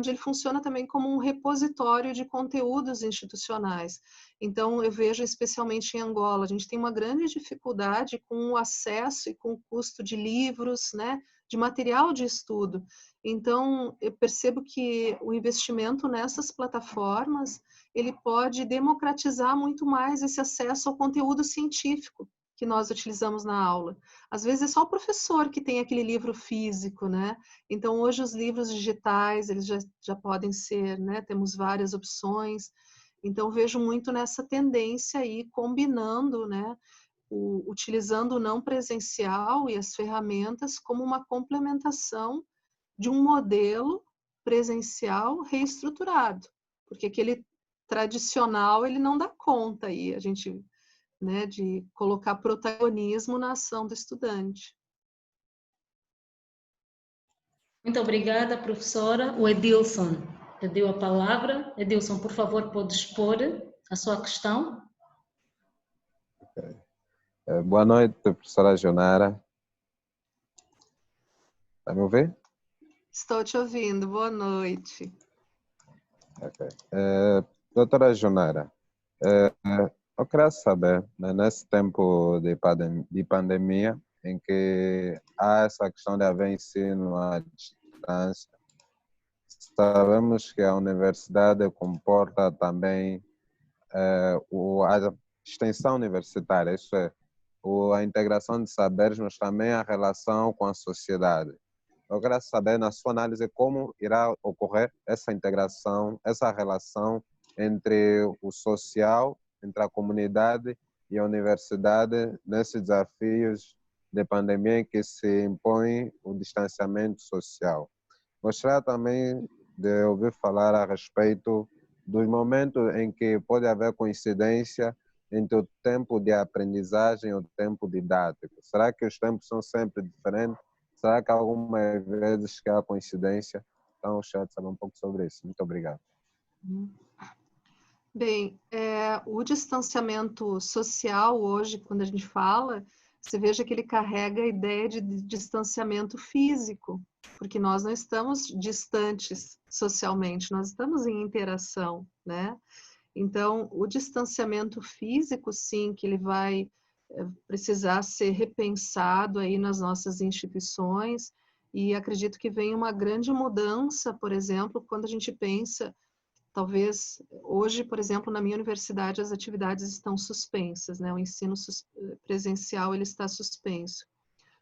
ele funciona também como um repositório de conteúdos institucionais. Então, eu vejo especialmente em Angola, a gente tem uma grande dificuldade com o acesso e com o custo de livros, né, de material de estudo. Então, eu percebo que o investimento nessas plataformas, ele pode democratizar muito mais esse acesso ao conteúdo científico que nós utilizamos na aula. Às vezes é só o professor que tem aquele livro físico, né? Então, hoje os livros digitais, eles já podem ser, né? Temos várias opções. Então, vejo muito nessa tendência aí, combinando, né? Utilizando o não presencial e as ferramentas como uma complementação de um modelo presencial reestruturado, porque aquele tradicional ele não dá conta aí, a gente, né, de colocar protagonismo na ação do estudante. Muito obrigada, professora. O Edilson pediu a palavra. Edilson, por favor, pode expor a sua questão. Okay. Boa noite, professora Jonara. Está me ouvir? Estou te ouvindo, boa noite. Okay. Doutora Jonara, eu queria saber, né, nesse tempo de pandemia, em que há essa questão de haver ensino à distância, sabemos que a universidade comporta também a extensão universitária, isso é, a integração de saberes, mas também a relação com a sociedade. Eu queria saber, na sua análise, como irá ocorrer essa integração, essa relação entre o social, entre a comunidade e a universidade, nesses desafios de pandemia em que se impõe o distanciamento social. Gostaria também de ouvir falar a respeito dos momentos em que pode haver coincidência entre o tempo de aprendizagem e o tempo didático. Será que os tempos são sempre diferentes? Será que algumas vezes que há coincidência? Então, gostaria de saber um pouco sobre isso. Muito obrigado. Bem, o distanciamento social hoje, quando a gente fala, você veja que ele carrega a ideia de distanciamento físico, porque nós não estamos distantes socialmente, nós estamos em interação, né? Então, o distanciamento físico, sim, que ele vai precisar ser repensado aí nas nossas instituições, e acredito que vem uma grande mudança, por exemplo, quando a gente pensa, talvez, hoje, por exemplo, na minha universidade, as atividades estão suspensas, né? O ensino presencial, ele está suspenso.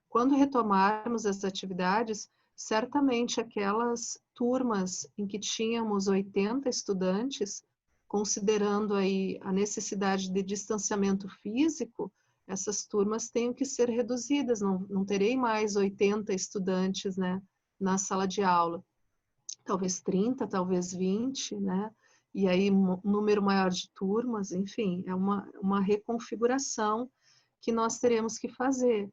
Quando retomarmos as atividades, certamente aquelas turmas em que tínhamos 80 estudantes, considerando aí a necessidade de distanciamento físico, essas turmas têm que ser reduzidas, não terei mais 80 estudantes, né, na sala de aula. Talvez 30, talvez 20, né? E aí um número maior de turmas, enfim, é uma reconfiguração que nós teremos que fazer.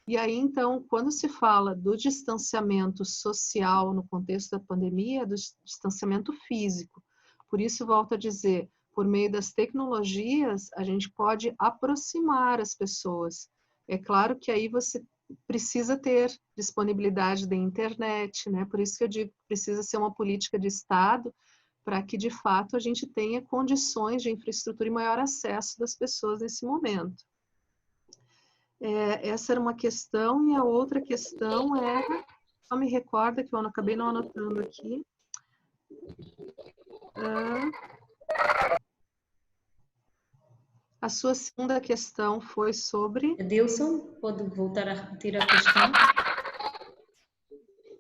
E aí, então, quando se fala do distanciamento social no contexto da pandemia, do distanciamento físico. Por isso, volto a dizer, por meio das tecnologias, a gente pode aproximar as pessoas. É claro que aí você precisa ter disponibilidade da internet, né? Por isso que eu digo que precisa ser uma política de Estado para que, de fato, a gente tenha condições de infraestrutura e maior acesso das pessoas nesse momento. Essa era uma questão, e a outra questão era, só me recorda que eu acabei não anotando aqui. A sua segunda questão foi sobre... Edilson, pode voltar a repetir a questão?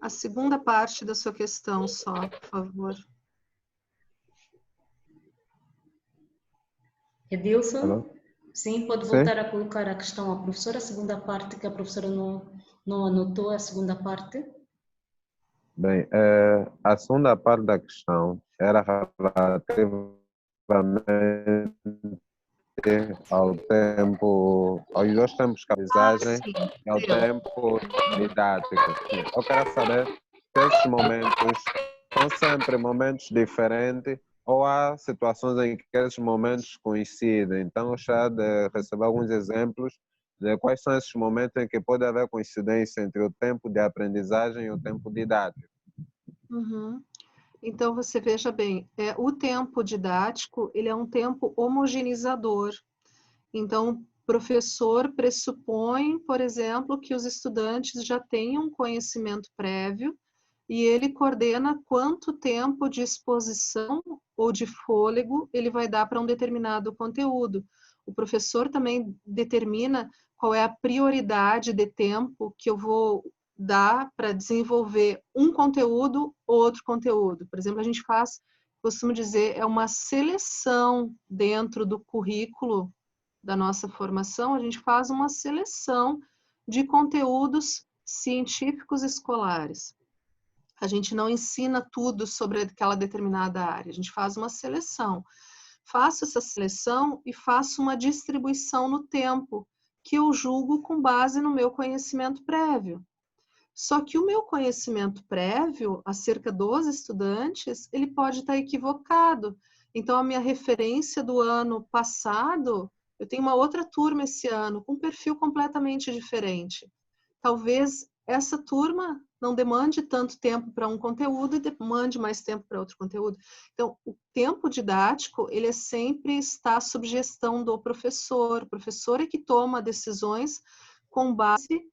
A segunda parte da sua questão só, por favor. Edilson? Alô? Sim, pode Sim? voltar a colocar a questão à professora, a segunda parte, que a professora não anotou, a segunda parte. Bem, a segunda parte da questão era relativamente ao tempo, aos dois tempos de aprendizagem e ao tempo didático. Sim. Eu quero saber se esses momentos são sempre momentos diferentes ou há situações em que esses momentos coincidem. Então, eu gostaria de receber alguns exemplos de quais são esses momentos em que pode haver coincidência entre o tempo de aprendizagem e o tempo didático. Uhum. Então, você veja bem, o tempo didático, ele é um tempo homogeneizador. Então, o professor pressupõe, por exemplo, que os estudantes já tenham conhecimento prévio e ele coordena quanto tempo de exposição ou de fôlego ele vai dar para um determinado conteúdo. O professor também determina qual é a prioridade de tempo que eu vou dar para desenvolver um conteúdo ou outro conteúdo. Por exemplo, a gente faz, costumo dizer, é uma seleção dentro do currículo da nossa formação, a gente faz uma seleção de conteúdos científicos escolares. A gente não ensina tudo sobre aquela determinada área, a gente faz uma seleção. Faço essa seleção e faço uma distribuição no tempo, que eu julgo com base no meu conhecimento prévio. Só que o meu conhecimento prévio acerca dos estudantes, ele pode estar equivocado. Então, a minha referência do ano passado, eu tenho uma outra turma esse ano, com um perfil completamente diferente. Talvez essa turma não demande tanto tempo para um conteúdo e demande mais tempo para outro conteúdo. Então, o tempo didático, ele sempre está sob gestão do professor. O professor é que toma decisões com base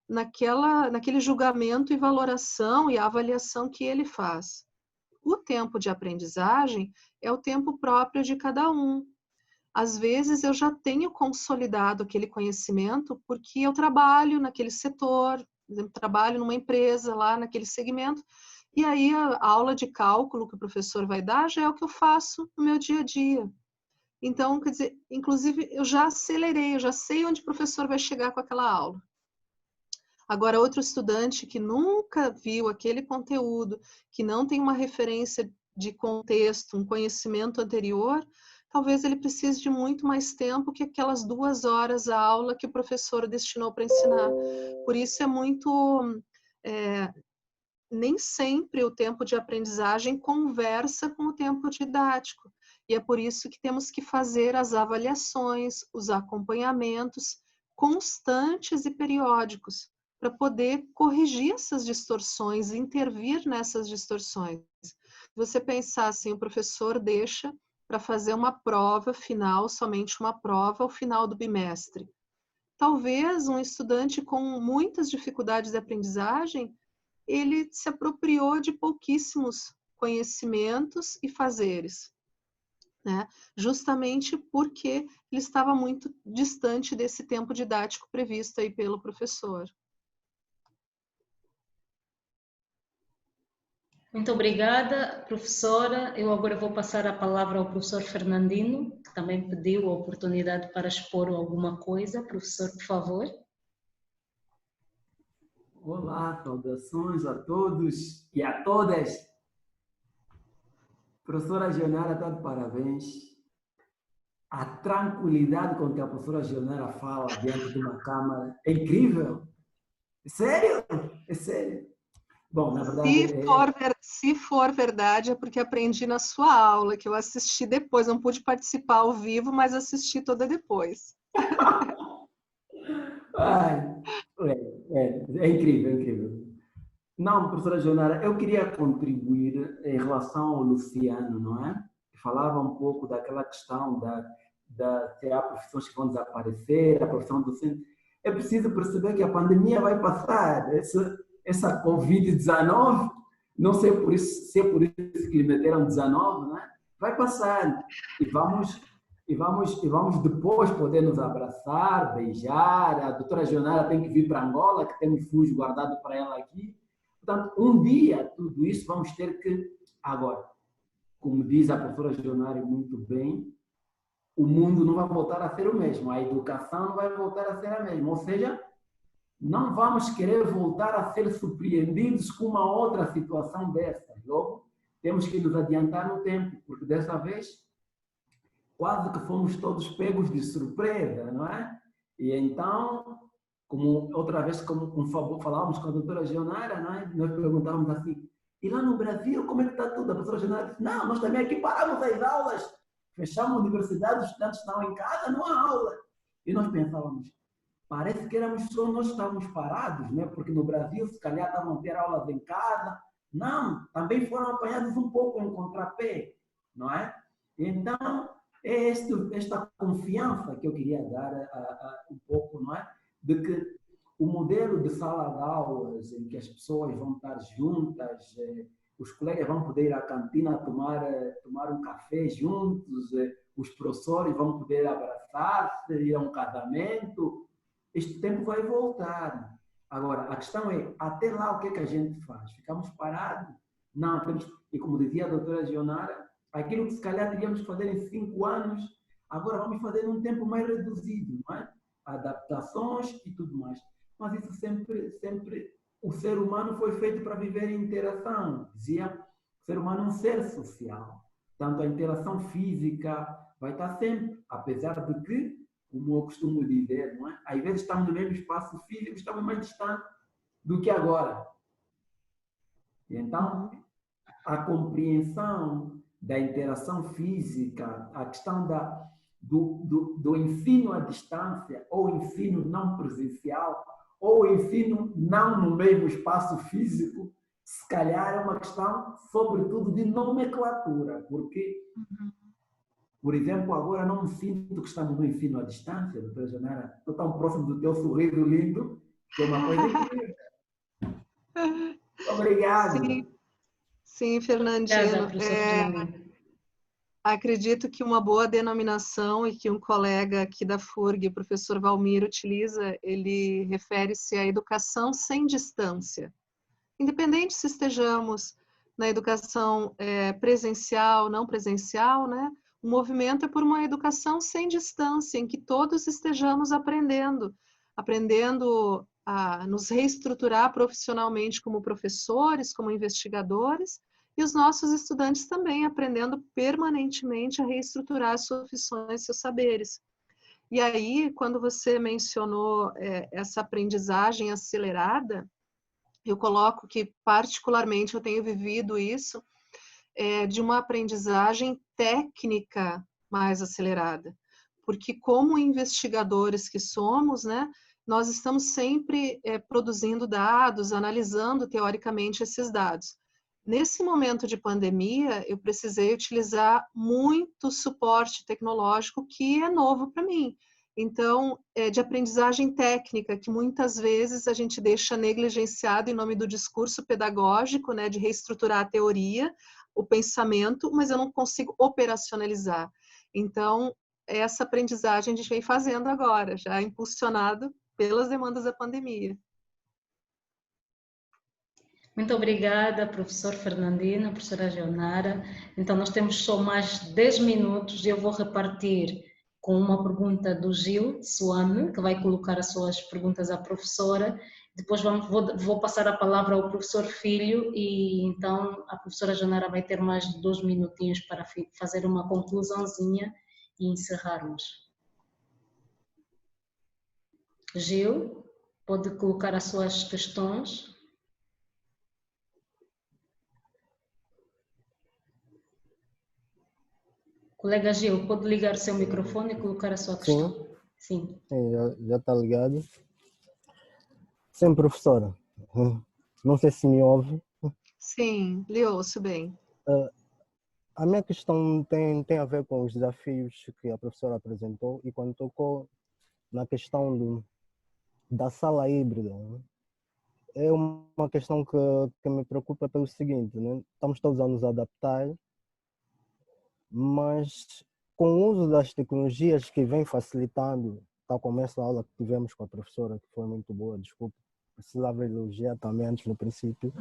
naquele julgamento e valoração e avaliação que ele faz. O tempo de aprendizagem é o tempo próprio de cada um. Às vezes eu já tenho consolidado aquele conhecimento porque eu trabalho naquele setor, por exemplo, trabalho numa empresa lá naquele segmento, e aí a aula de cálculo que o professor vai dar já é o que eu faço no meu dia a dia. Então, quer dizer, inclusive eu já acelerei, eu já sei onde o professor vai chegar com aquela aula. Agora, outro estudante que nunca viu aquele conteúdo, que não tem uma referência de contexto, um conhecimento anterior, talvez ele precise de muito mais tempo que aquelas 2 horas a aula que o professor destinou para ensinar. Por isso é muito... nem sempre o tempo de aprendizagem conversa com o tempo didático. E é por isso que temos que fazer as avaliações, os acompanhamentos constantes e periódicos, para poder corrigir essas distorções, intervir nessas distorções. Você pensar assim, o professor deixa para fazer uma prova final, somente uma prova ao final do bimestre. Talvez um estudante com muitas dificuldades de aprendizagem, ele se apropriou de pouquíssimos conhecimentos e fazeres, né? Justamente porque ele estava muito distante desse tempo didático previsto aí pelo professor. Muito obrigada, professora. Eu agora vou passar a palavra ao professor Fernandino, que também pediu a oportunidade para expor alguma coisa. Professor, por favor. Olá, saudações a todos e a todas. Professora Gionara está de parabéns. A tranquilidade com que a professora Gionara fala diante de uma câmara é incrível. É sério? É sério. Bom, na verdade... Se for verdade, é porque aprendi na sua aula, que eu assisti depois. Não pude participar ao vivo, mas assisti toda depois. Ai, É incrível, é incrível. Não, professora Jonara, eu queria contribuir em relação ao Luciano, não é? Que falava um pouco daquela questão se há profissões que vão desaparecer, a profissão docente. É preciso perceber que a pandemia vai passar. Essa Covid-19, não sei por isso, se é por isso que lhe meteram 19, não é? Vai passar. E vamos depois poder nos abraçar, beijar. A doutora Jonara tem que vir para Angola, que tem um refúgio guardado para ela aqui. Portanto, um dia, tudo isso vamos ter que... Agora, como diz a professora Jonara muito bem, o mundo não vai voltar a ser o mesmo, a educação não vai voltar a ser a mesma. Ou seja, não vamos querer voltar a ser surpreendidos com uma outra situação dessa. Logo, temos que nos adiantar no tempo, porque dessa vez quase que fomos todos pegos de surpresa, não é? E então, como outra vez, como falávamos com a doutora Jonara, não é? Nós perguntávamos assim, e lá no Brasil, como é que está tudo? A professora Jonara disse, não, nós também aqui paramos as aulas, fechamos a universidade, os estudantes estão em casa, não há aula. E nós pensávamos, parece que éramos só nós que estávamos parados, né? Porque no Brasil, se calhar, estavam a ter aulas em casa. Não, também foram apanhados um pouco em contrapé, não é? Então, é esta confiança que eu queria dar um pouco, não é? De que o modelo de sala de aulas, em que as pessoas vão estar juntas, os colegas vão poder ir à cantina tomar um café juntos, os professores vão poder abraçar-se, ir a um casamento. Este tempo vai voltar. Agora, a questão é, até lá o que é que a gente faz? Ficamos parados? Não, e como dizia a doutora Jonara, aquilo que se calhar teríamos que fazer em 5 anos, agora vamos fazer num tempo mais reduzido, não é? Adaptações e tudo mais. Mas isso sempre o ser humano foi feito para viver em interação. Dizia, o ser humano é um ser social. Portanto, a interação física vai estar sempre, apesar de que, como eu costumo dizer, não é? Às vezes estamos no mesmo espaço físico, estamos mais distantes do que agora. E então, a compreensão da interação física, a questão do ensino à distância, ou ensino não presencial, ou ensino não no mesmo espaço físico, se calhar é uma questão, sobretudo, de nomenclatura, porque, por exemplo, agora não me sinto que estamos no ensino à distância, doutora Jonara, estou tão próximo do teu sorriso lindo, que é uma coisa incrível. Obrigado. Sim, Fernandino. Acredito que uma boa denominação e que um colega aqui da FURG, o professor Valmir, utiliza, ele refere-se à educação sem distância. Independente se estejamos na educação presencial, não presencial, né? O movimento é por uma educação sem distância, em que todos estejamos aprendendo a nos reestruturar profissionalmente como professores, como investigadores, e os nossos estudantes também aprendendo permanentemente a reestruturar suas profissões, seus saberes. E aí, quando você mencionou essa aprendizagem acelerada, eu coloco que, particularmente, eu tenho vivido isso, de uma aprendizagem técnica mais acelerada. Porque, como investigadores que somos, né, nós estamos sempre produzindo dados, analisando teoricamente esses dados. Nesse momento de pandemia, eu precisei utilizar muito suporte tecnológico que é novo para mim. Então, de aprendizagem técnica, que muitas vezes a gente deixa negligenciado em nome do discurso pedagógico, né, de reestruturar a teoria, o pensamento, mas eu não consigo operacionalizar. Então, essa aprendizagem a gente vem fazendo agora, já impulsionado pelas demandas da pandemia. Muito obrigada, professor Fernandino, professora Jonara. Então, nós temos só mais 10 minutos e eu vou repartir com uma pergunta do Gil Suame, que vai colocar as suas perguntas à professora. Depois vou passar a palavra ao professor Filho e então a professora Jonara vai ter mais 2 minutinhos para fazer uma conclusãozinha e encerrarmos. Gil, pode colocar as suas questões. Colega Gil, pode ligar o seu microfone e colocar a sua questão? Sim, já está ligado. Sim, professora. Não sei se me ouve. Sim, lhe ouço bem. A minha questão tem a ver com os desafios que a professora apresentou e quando tocou na questão da sala híbrida, né? É uma questão que me preocupa pelo seguinte, né? Estamos todos a nos adaptar, mas com o uso das tecnologias que vem facilitando, tal como essa aula que tivemos com a professora, que foi muito boa, desculpa, precisava elogiar também antes no princípio.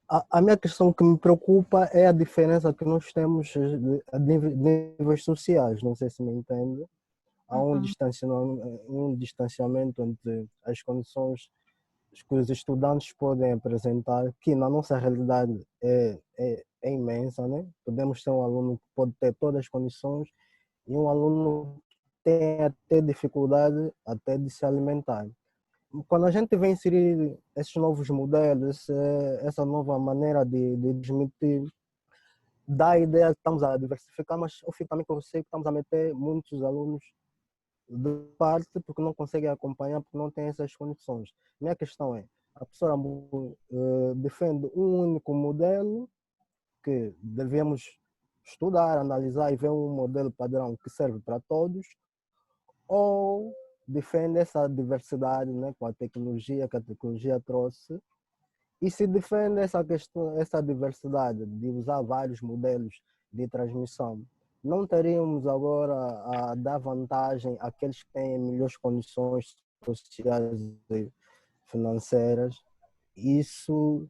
A minha questão que me preocupa é a diferença que nós temos de níveis sociais, não sei se me entende. Há um distanciamento entre as condições que os estudantes podem apresentar, que na nossa realidade é imensa, né? Podemos ter um aluno que pode ter todas as condições e um aluno que tem até dificuldade até de se alimentar. Quando a gente vem inserir esses novos modelos, essa nova maneira de transmitir, dá a ideia que estamos a diversificar, mas eu fico também com você que estamos a meter muitos alunos de parte porque não conseguem acompanhar, porque não têm essas condições. Minha questão é, a professora defende um único modelo que devemos estudar, analisar e ver um modelo padrão que serve para todos, ou defende essa diversidade, né, com a tecnologia que a tecnologia trouxe, e se defende essa questão, essa diversidade de usar vários modelos de transmissão, não teríamos agora a dar vantagem àqueles que têm melhores condições sociais e financeiras. Isso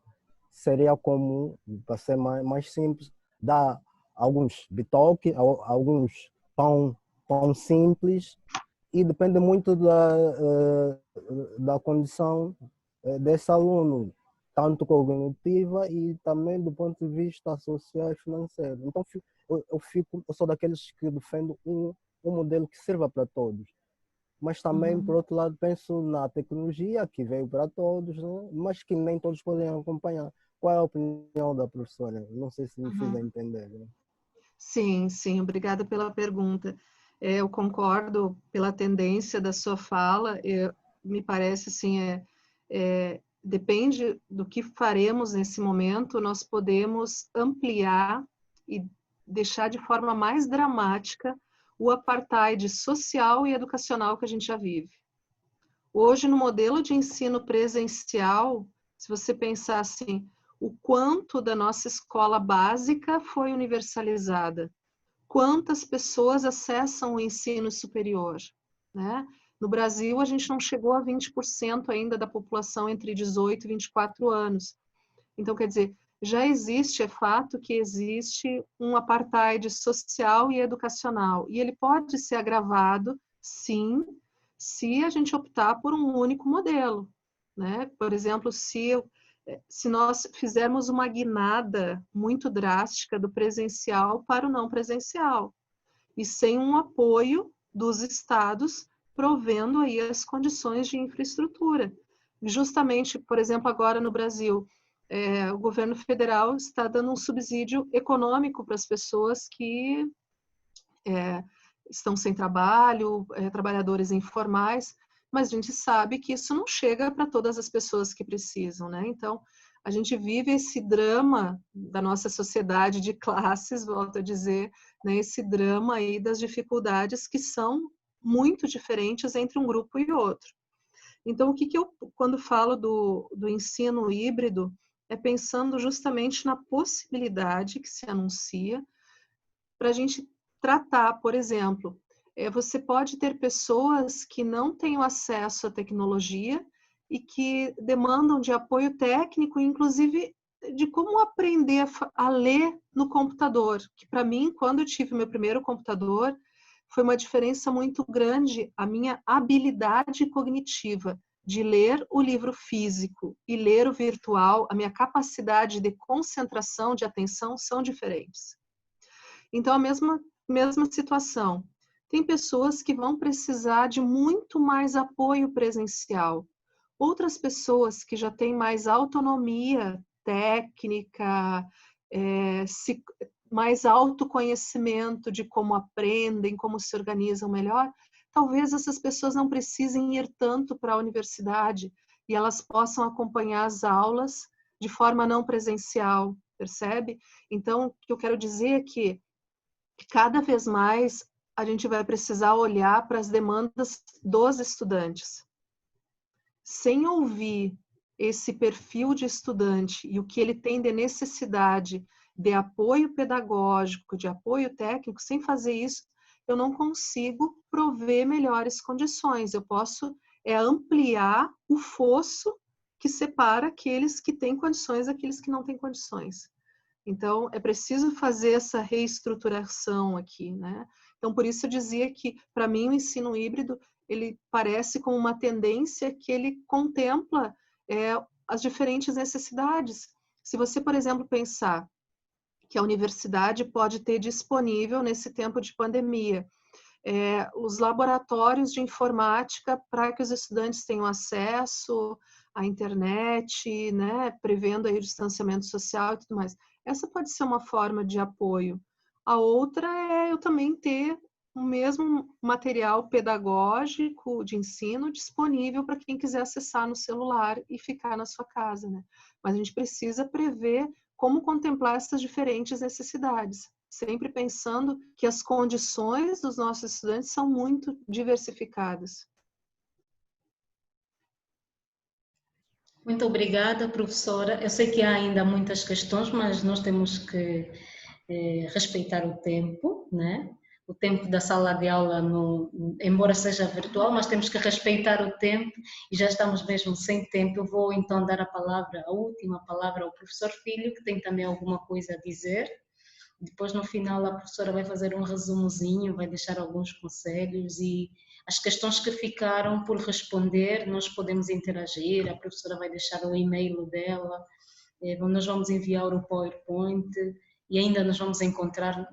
seria comum, para ser mais simples, dar alguns bitoque, alguns pão simples, e depende muito da condição desse aluno, tanto cognitiva e também do ponto de vista social e financeiro. Então, eu sou daqueles que defendo um modelo que sirva para todos. Mas também, por outro lado, penso na tecnologia que veio para todos, né? Mas que nem todos podem acompanhar. Qual é a opinião da professora? Não sei se me fiz entender. Né? Sim, sim, obrigada pela pergunta. Eu concordo pela tendência da sua fala, me parece assim, depende do que faremos nesse momento, nós podemos ampliar e deixar de forma mais dramática o apartheid social e educacional que a gente já vive. Hoje, no modelo de ensino presencial, se você pensar assim, o quanto da nossa escola básica foi universalizada, quantas pessoas acessam o ensino superior, né? No Brasil, a gente não chegou a 20% ainda da população entre 18 e 24 anos. Então, quer dizer, já existe, é fato que existe um apartheid social e educacional, e ele pode ser agravado, sim, se a gente optar por um único modelo, né? Por exemplo, se nós fizermos uma guinada muito drástica do presencial para o não presencial, e sem um apoio dos estados provendo aí as condições de infraestrutura. Justamente, por exemplo, agora no Brasil, o governo federal está dando um subsídio econômico para as pessoas que estão sem trabalho, trabalhadores informais, mas a gente sabe que isso não chega para todas as pessoas que precisam, né? Então, a gente vive esse drama da nossa sociedade de classes, volto a dizer, né? Esse drama aí das dificuldades que são muito diferentes entre um grupo e outro. Então, o que eu, quando falo do ensino híbrido, é pensando justamente na possibilidade que se anuncia para a gente tratar, por exemplo, você pode ter pessoas que não têm acesso à tecnologia e que demandam de apoio técnico, inclusive de como aprender a ler no computador, que para mim, quando eu tive meu primeiro computador, foi uma diferença muito grande a minha habilidade cognitiva de ler o livro físico e ler o virtual, a minha capacidade de concentração, de atenção são diferentes. Então, a mesma situação. Tem pessoas que vão precisar de muito mais apoio presencial. Outras pessoas que já têm mais autonomia técnica, mais autoconhecimento de como aprendem, como se organizam melhor, talvez essas pessoas não precisem ir tanto para a universidade e elas possam acompanhar as aulas de forma não presencial, percebe? Então, o que eu quero dizer é que cada vez mais a gente vai precisar olhar para as demandas dos estudantes. Sem ouvir esse perfil de estudante e o que ele tem de necessidade de apoio pedagógico, de apoio técnico, sem fazer isso, eu não consigo prover melhores condições. Eu posso ampliar o fosso que separa aqueles que têm condições daqueles que não têm condições. Então, é preciso fazer essa reestruturação aqui, né? Então, por isso eu dizia que, para mim, o ensino híbrido, ele parece como uma tendência que ele contempla as diferentes necessidades. Se você, por exemplo, pensar que a universidade pode ter disponível, nesse tempo de pandemia, os laboratórios de informática para que os estudantes tenham acesso à internet, né, prevendo aí o distanciamento social e tudo mais. Essa pode ser uma forma de apoio. A outra é eu também ter o mesmo material pedagógico de ensino disponível para quem quiser acessar no celular e ficar na sua casa, né? Mas a gente precisa prever como contemplar essas diferentes necessidades, sempre pensando que as condições dos nossos estudantes são muito diversificadas. Muito obrigada, professora. Eu sei que há ainda muitas questões, mas nós temos que respeitar o tempo, né? O tempo da sala de aula, embora seja virtual, mas temos que respeitar o tempo e já estamos mesmo sem tempo. Eu vou então dar a última palavra ao professor Filho, que tem também alguma coisa a dizer. Depois, no final, a professora vai fazer um resumozinho, vai deixar alguns conselhos e as questões que ficaram por responder, nós podemos interagir, a professora vai deixar o e-mail dela, nós vamos enviar o PowerPoint e ainda nos vamos encontrar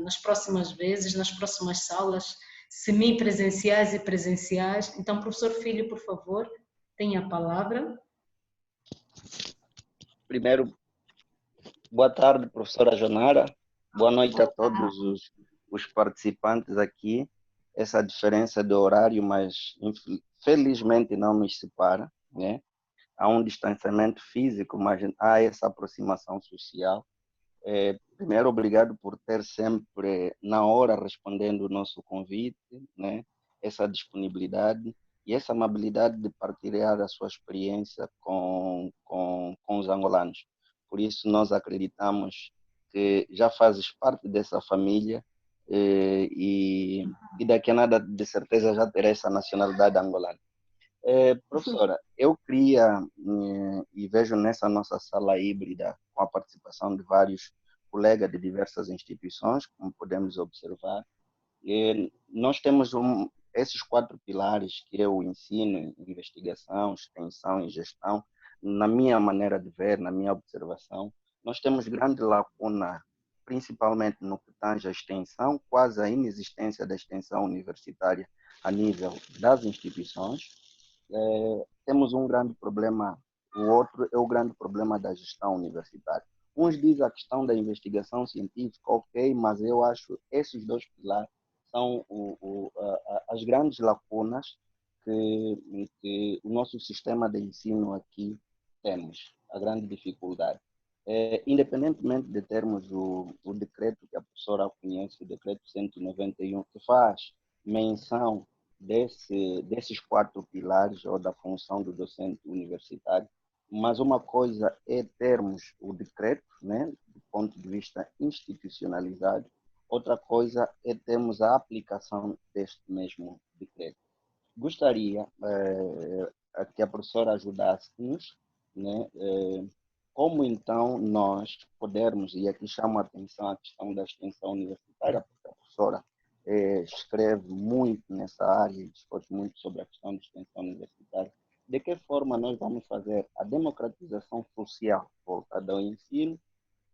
nas próximas vezes, nas próximas salas, semi-presenciais e presenciais. Então, professor Filho, por favor, tenha a palavra. Primeiro, boa tarde, professora Jonara. Boa noite a todos os participantes aqui. Essa diferença de horário, mas felizmente não nos separa, né? Há um distanciamento físico, mas há essa aproximação social. Primeiro, obrigado por ter sempre, na hora, respondendo o nosso convite, né? Essa disponibilidade e essa amabilidade de partilhar a sua experiência com os angolanos. Por isso, nós acreditamos que já fazes parte dessa família e daqui a nada, de certeza, já terá essa nacionalidade angolana. Professora, eu queria, e vejo nessa nossa sala híbrida, com a participação de vários colegas de diversas instituições, como podemos observar, nós temos esses 4 pilares, que é o ensino, investigação, extensão e gestão. Na minha maneira de ver, na minha observação, nós temos grande lacuna, principalmente no que tange à extensão, quase a inexistência da extensão universitária a nível das instituições. Temos um grande problema, o outro é o grande problema da gestão universitária. Uns dizem a questão da investigação científica, ok, mas eu acho que esses 2 pilares são as grandes lacunas que o nosso sistema de ensino aqui temos, a grande dificuldade. Independentemente de termos o decreto que a professora conhece, o decreto 191, que faz menção desses 4 pilares ou da função do docente universitário, mas uma coisa é termos o decreto, né, do ponto de vista institucionalizado, outra coisa é termos a aplicação deste mesmo decreto. Gostaria que a professora ajudasse-nos, né, como então nós pudermos, e aqui chamo a atenção a questão da extensão universitária, porque a professora escreve muito nessa área e discute muito sobre a questão da extensão universitária, de que forma nós vamos fazer a democratização social voltada ao ensino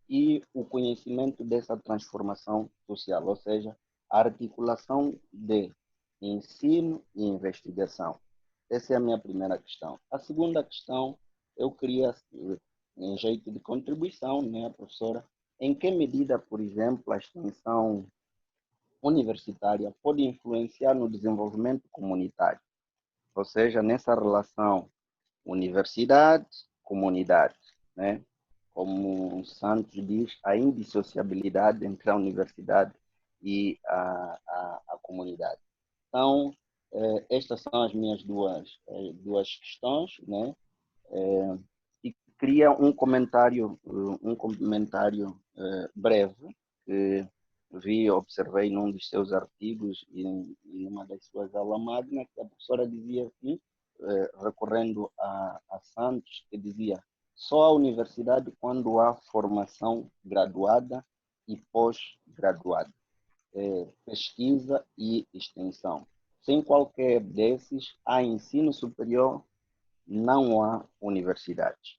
e o conhecimento dessa transformação social, ou seja, a articulação de ensino e investigação. Essa é a minha primeira questão. A segunda questão, eu queria, em jeito de contribuição, né, professora, em que medida, por exemplo, a extensão universitária pode influenciar no desenvolvimento comunitário, ou seja, nessa relação universidade-comunidade, né? Como Santos diz, a indissociabilidade entre a universidade e a comunidade. Então, estas são as minhas duas questões, né? E queria um comentário breve que observei num dos seus artigos e numa das suas aulas magnas, que a professora dizia assim, recorrendo a Santos, que dizia: só a universidade quando há formação graduada e pós-graduada, pesquisa e extensão. Sem qualquer desses, há ensino superior, não há universidade.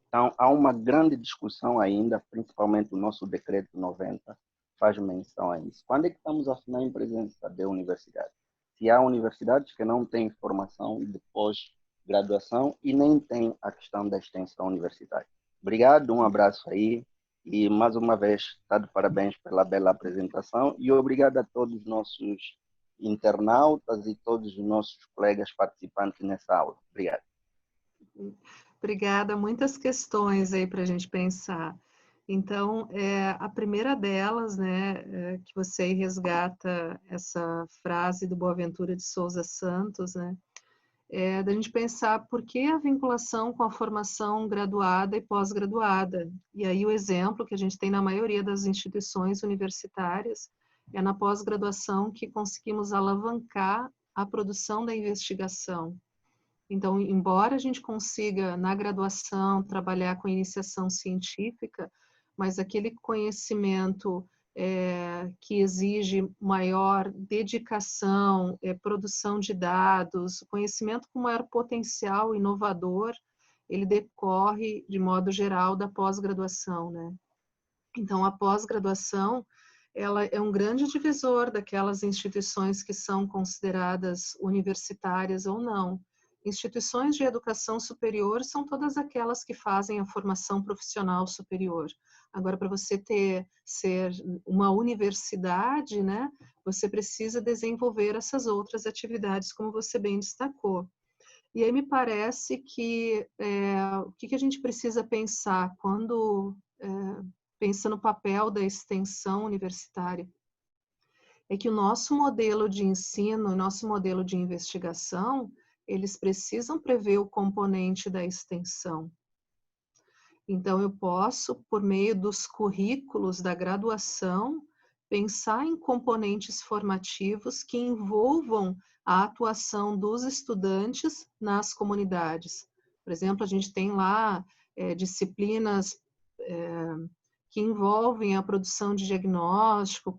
Então, há uma grande discussão ainda, principalmente o nosso decreto 90 faz menção a isso. Quando é que estamos a afinar em presença da universidade? Se há universidades que não têm formação de pós-graduação e nem têm a questão da extensão universitária. Obrigado, um abraço aí e mais uma vez está de parabéns pela bela apresentação e obrigado a todos os nossos internautas e todos os nossos colegas participantes nessa aula. Obrigado. Obrigada, muitas questões aí para a gente pensar. Então, a primeira delas, né, que você resgata essa frase do Boaventura de Souza Santos, né, da gente pensar por que a vinculação com a formação graduada e pós-graduada. E aí o exemplo que a gente tem na maioria das instituições universitárias é na pós-graduação que conseguimos alavancar a produção da investigação. Então, embora a gente consiga, na graduação, trabalhar com iniciação científica, mas aquele conhecimento que exige maior dedicação, produção de dados, conhecimento com maior potencial inovador, ele decorre, de modo geral, da pós-graduação, né? Então, a pós-graduação, ela é um grande divisor daquelas instituições que são consideradas universitárias ou não. Instituições de educação superior são todas aquelas que fazem a formação profissional superior. Agora, para você ser uma universidade, né, você precisa desenvolver essas outras atividades, como você bem destacou. E aí me parece que o que a gente precisa pensar quando pensa no papel da extensão universitária, é que o nosso modelo de ensino, o nosso modelo de investigação, eles precisam prever o componente da extensão. Então, eu posso, por meio dos currículos da graduação, pensar em componentes formativos que envolvam a atuação dos estudantes nas comunidades. Por exemplo, a gente tem lá disciplinas que envolvem a produção de diagnóstico,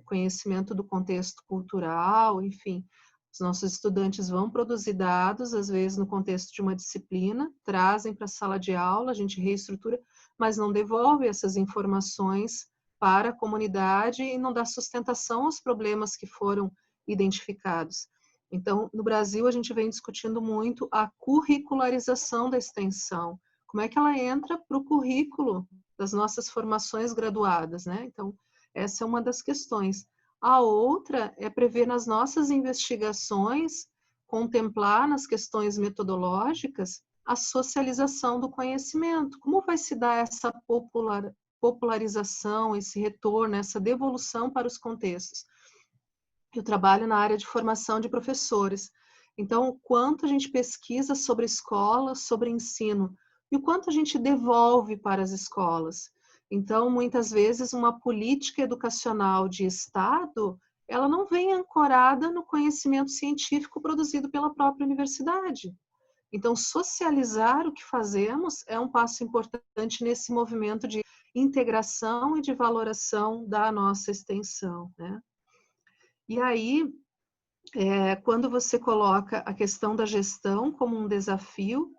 conhecimento do contexto cultural, enfim. Os nossos estudantes vão produzir dados, às vezes no contexto de uma disciplina, trazem para a sala de aula, a gente reestrutura, mas não devolve essas informações para a comunidade e não dá sustentação aos problemas que foram identificados. Então, no Brasil, a gente vem discutindo muito a curricularização da extensão. Como é que ela entra para o currículo das nossas formações graduadas, né? Então, essa é uma das questões. A outra é prever nas nossas investigações, contemplar nas questões metodológicas a socialização do conhecimento. Como vai se dar essa popularização, esse retorno, essa devolução para os contextos? Eu trabalho na área de formação de professores. Então, o quanto a gente pesquisa sobre escolas, sobre ensino, e o quanto a gente devolve para as escolas. Então, muitas vezes, uma política educacional de Estado, ela não vem ancorada no conhecimento científico produzido pela própria universidade. Então, socializar o que fazemos é um passo importante nesse movimento de integração e de valoração da nossa extensão, né? E aí, quando você coloca a questão da gestão como um desafio,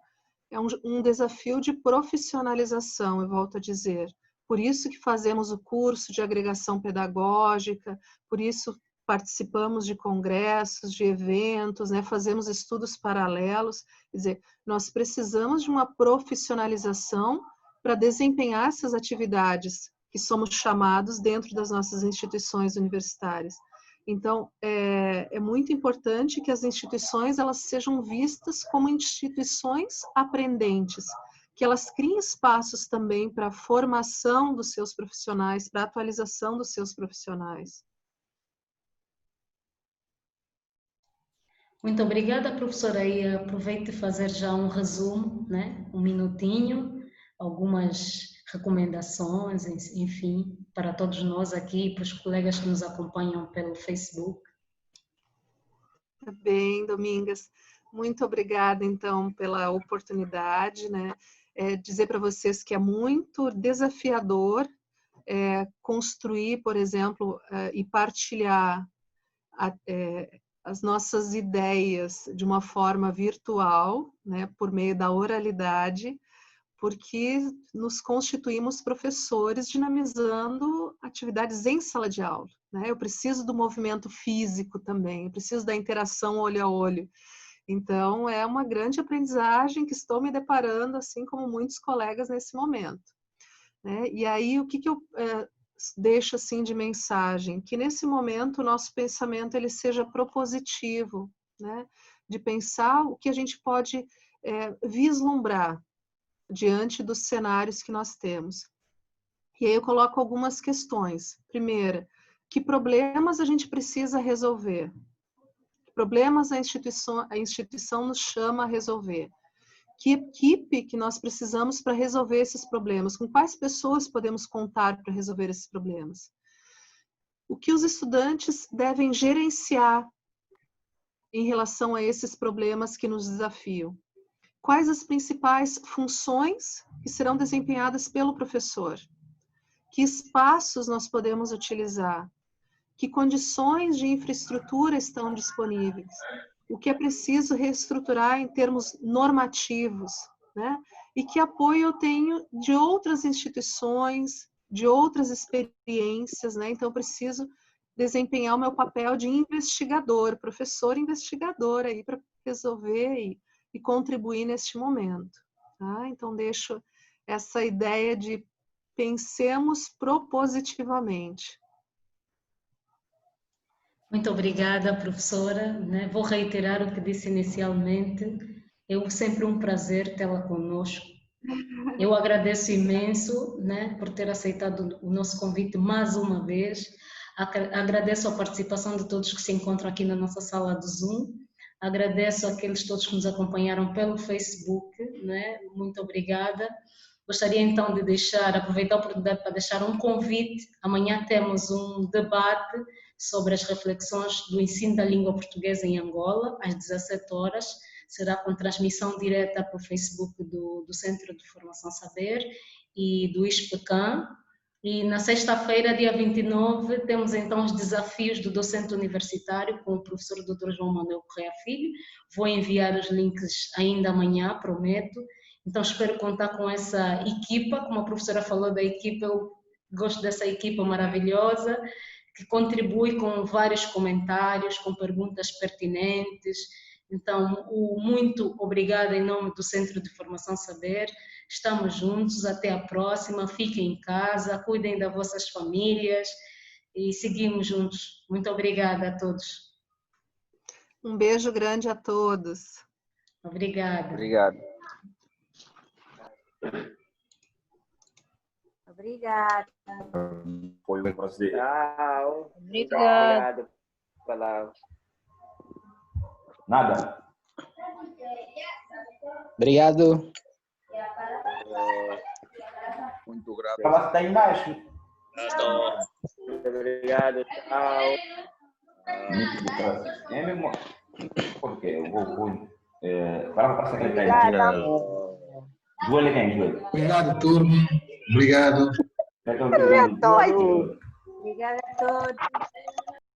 é um desafio de profissionalização, eu volto a dizer. Por isso que fazemos o curso de agregação pedagógica, por isso participamos de congressos, de eventos, né? Fazemos estudos paralelos. Quer dizer, nós precisamos de uma profissionalização para desempenhar essas atividades que somos chamados dentro das nossas instituições universitárias. Então, é muito importante que as instituições elas sejam vistas como instituições aprendentes, que elas criem espaços também para a formação dos seus profissionais, para a atualização dos seus profissionais. Muito obrigada, professora. E aproveito de fazer já um resumo, né? Um minutinho, algumas recomendações, enfim, para todos nós aqui e para os colegas que nos acompanham pelo Facebook. Tá bem, Domingas. Muito obrigada, então, pela oportunidade, né? Dizer para vocês que é muito desafiador construir, por exemplo, e partilhar as nossas ideias de uma forma virtual, né, por meio da oralidade, porque nos constituímos professores dinamizando atividades em sala de aula, né? Eu preciso do movimento físico também, eu preciso da interação olho a olho. Então, é uma grande aprendizagem que estou me deparando, assim como muitos colegas nesse momento, né? E aí, o que eu deixo assim de mensagem? Que nesse momento o nosso pensamento ele seja propositivo, né? De pensar o que a gente pode vislumbrar diante dos cenários que nós temos. E aí eu coloco algumas questões. Primeira, que problemas a gente precisa resolver? Que problemas a instituição nos chama a resolver? Que equipe que nós precisamos para resolver esses problemas? Com quais pessoas podemos contar para resolver esses problemas? O que os estudantes devem gerenciar em relação a esses problemas que nos desafiam? Quais as principais funções que serão desempenhadas pelo professor? Que espaços nós podemos utilizar? Que condições de infraestrutura estão disponíveis? O que é preciso reestruturar em termos normativos, né? E que apoio eu tenho de outras instituições, de outras experiências, né? Então, eu preciso desempenhar o meu papel de investigador, professor investigador aí para resolver e contribuir neste momento, tá? Então, deixo essa ideia de pensemos propositivamente. Muito obrigada, professora. Né? Vou reiterar o que disse inicialmente. É sempre um prazer tê-la conosco. Eu agradeço imenso, né, por ter aceitado o nosso convite mais uma vez. Agradeço a participação de todos que se encontram aqui na nossa sala do Zoom. Agradeço àqueles todos que nos acompanharam pelo Facebook. Né? Muito obrigada. Gostaria então de aproveitar a oportunidade para deixar um convite. Amanhã temos um debate sobre as reflexões do ensino da língua portuguesa em Angola, às 17 horas. Será com transmissão direta para o Facebook do Centro de Formação Saber e do ISPECAM. E na sexta-feira, dia 29, temos então os desafios do docente universitário com o professor Dr. João Manuel Correia Filho. Vou enviar os links ainda amanhã, prometo. Então espero contar com essa equipa, como a professora falou da equipa, eu gosto dessa equipa maravilhosa, que contribui com vários comentários, com perguntas pertinentes. Então, muito obrigada em nome do Centro de Formação Saber. Estamos juntos, até a próxima. Fiquem em casa, cuidem das vossas famílias e seguimos juntos. Muito obrigada a todos. Um beijo grande a todos. Obrigada. Obrigado. Obrigada. Foi um prazer. Tchau. Obrigado pela... Nada. Obrigado. Muito grato. Ela está embaixo. Obrigado. Tchau. Muito prazer. É mesmo. Porque eu vou para a secretária. Joelho quem, Joelho? Obrigado, turma. Obrigado. Obrigado a todos. Obrigada a todos.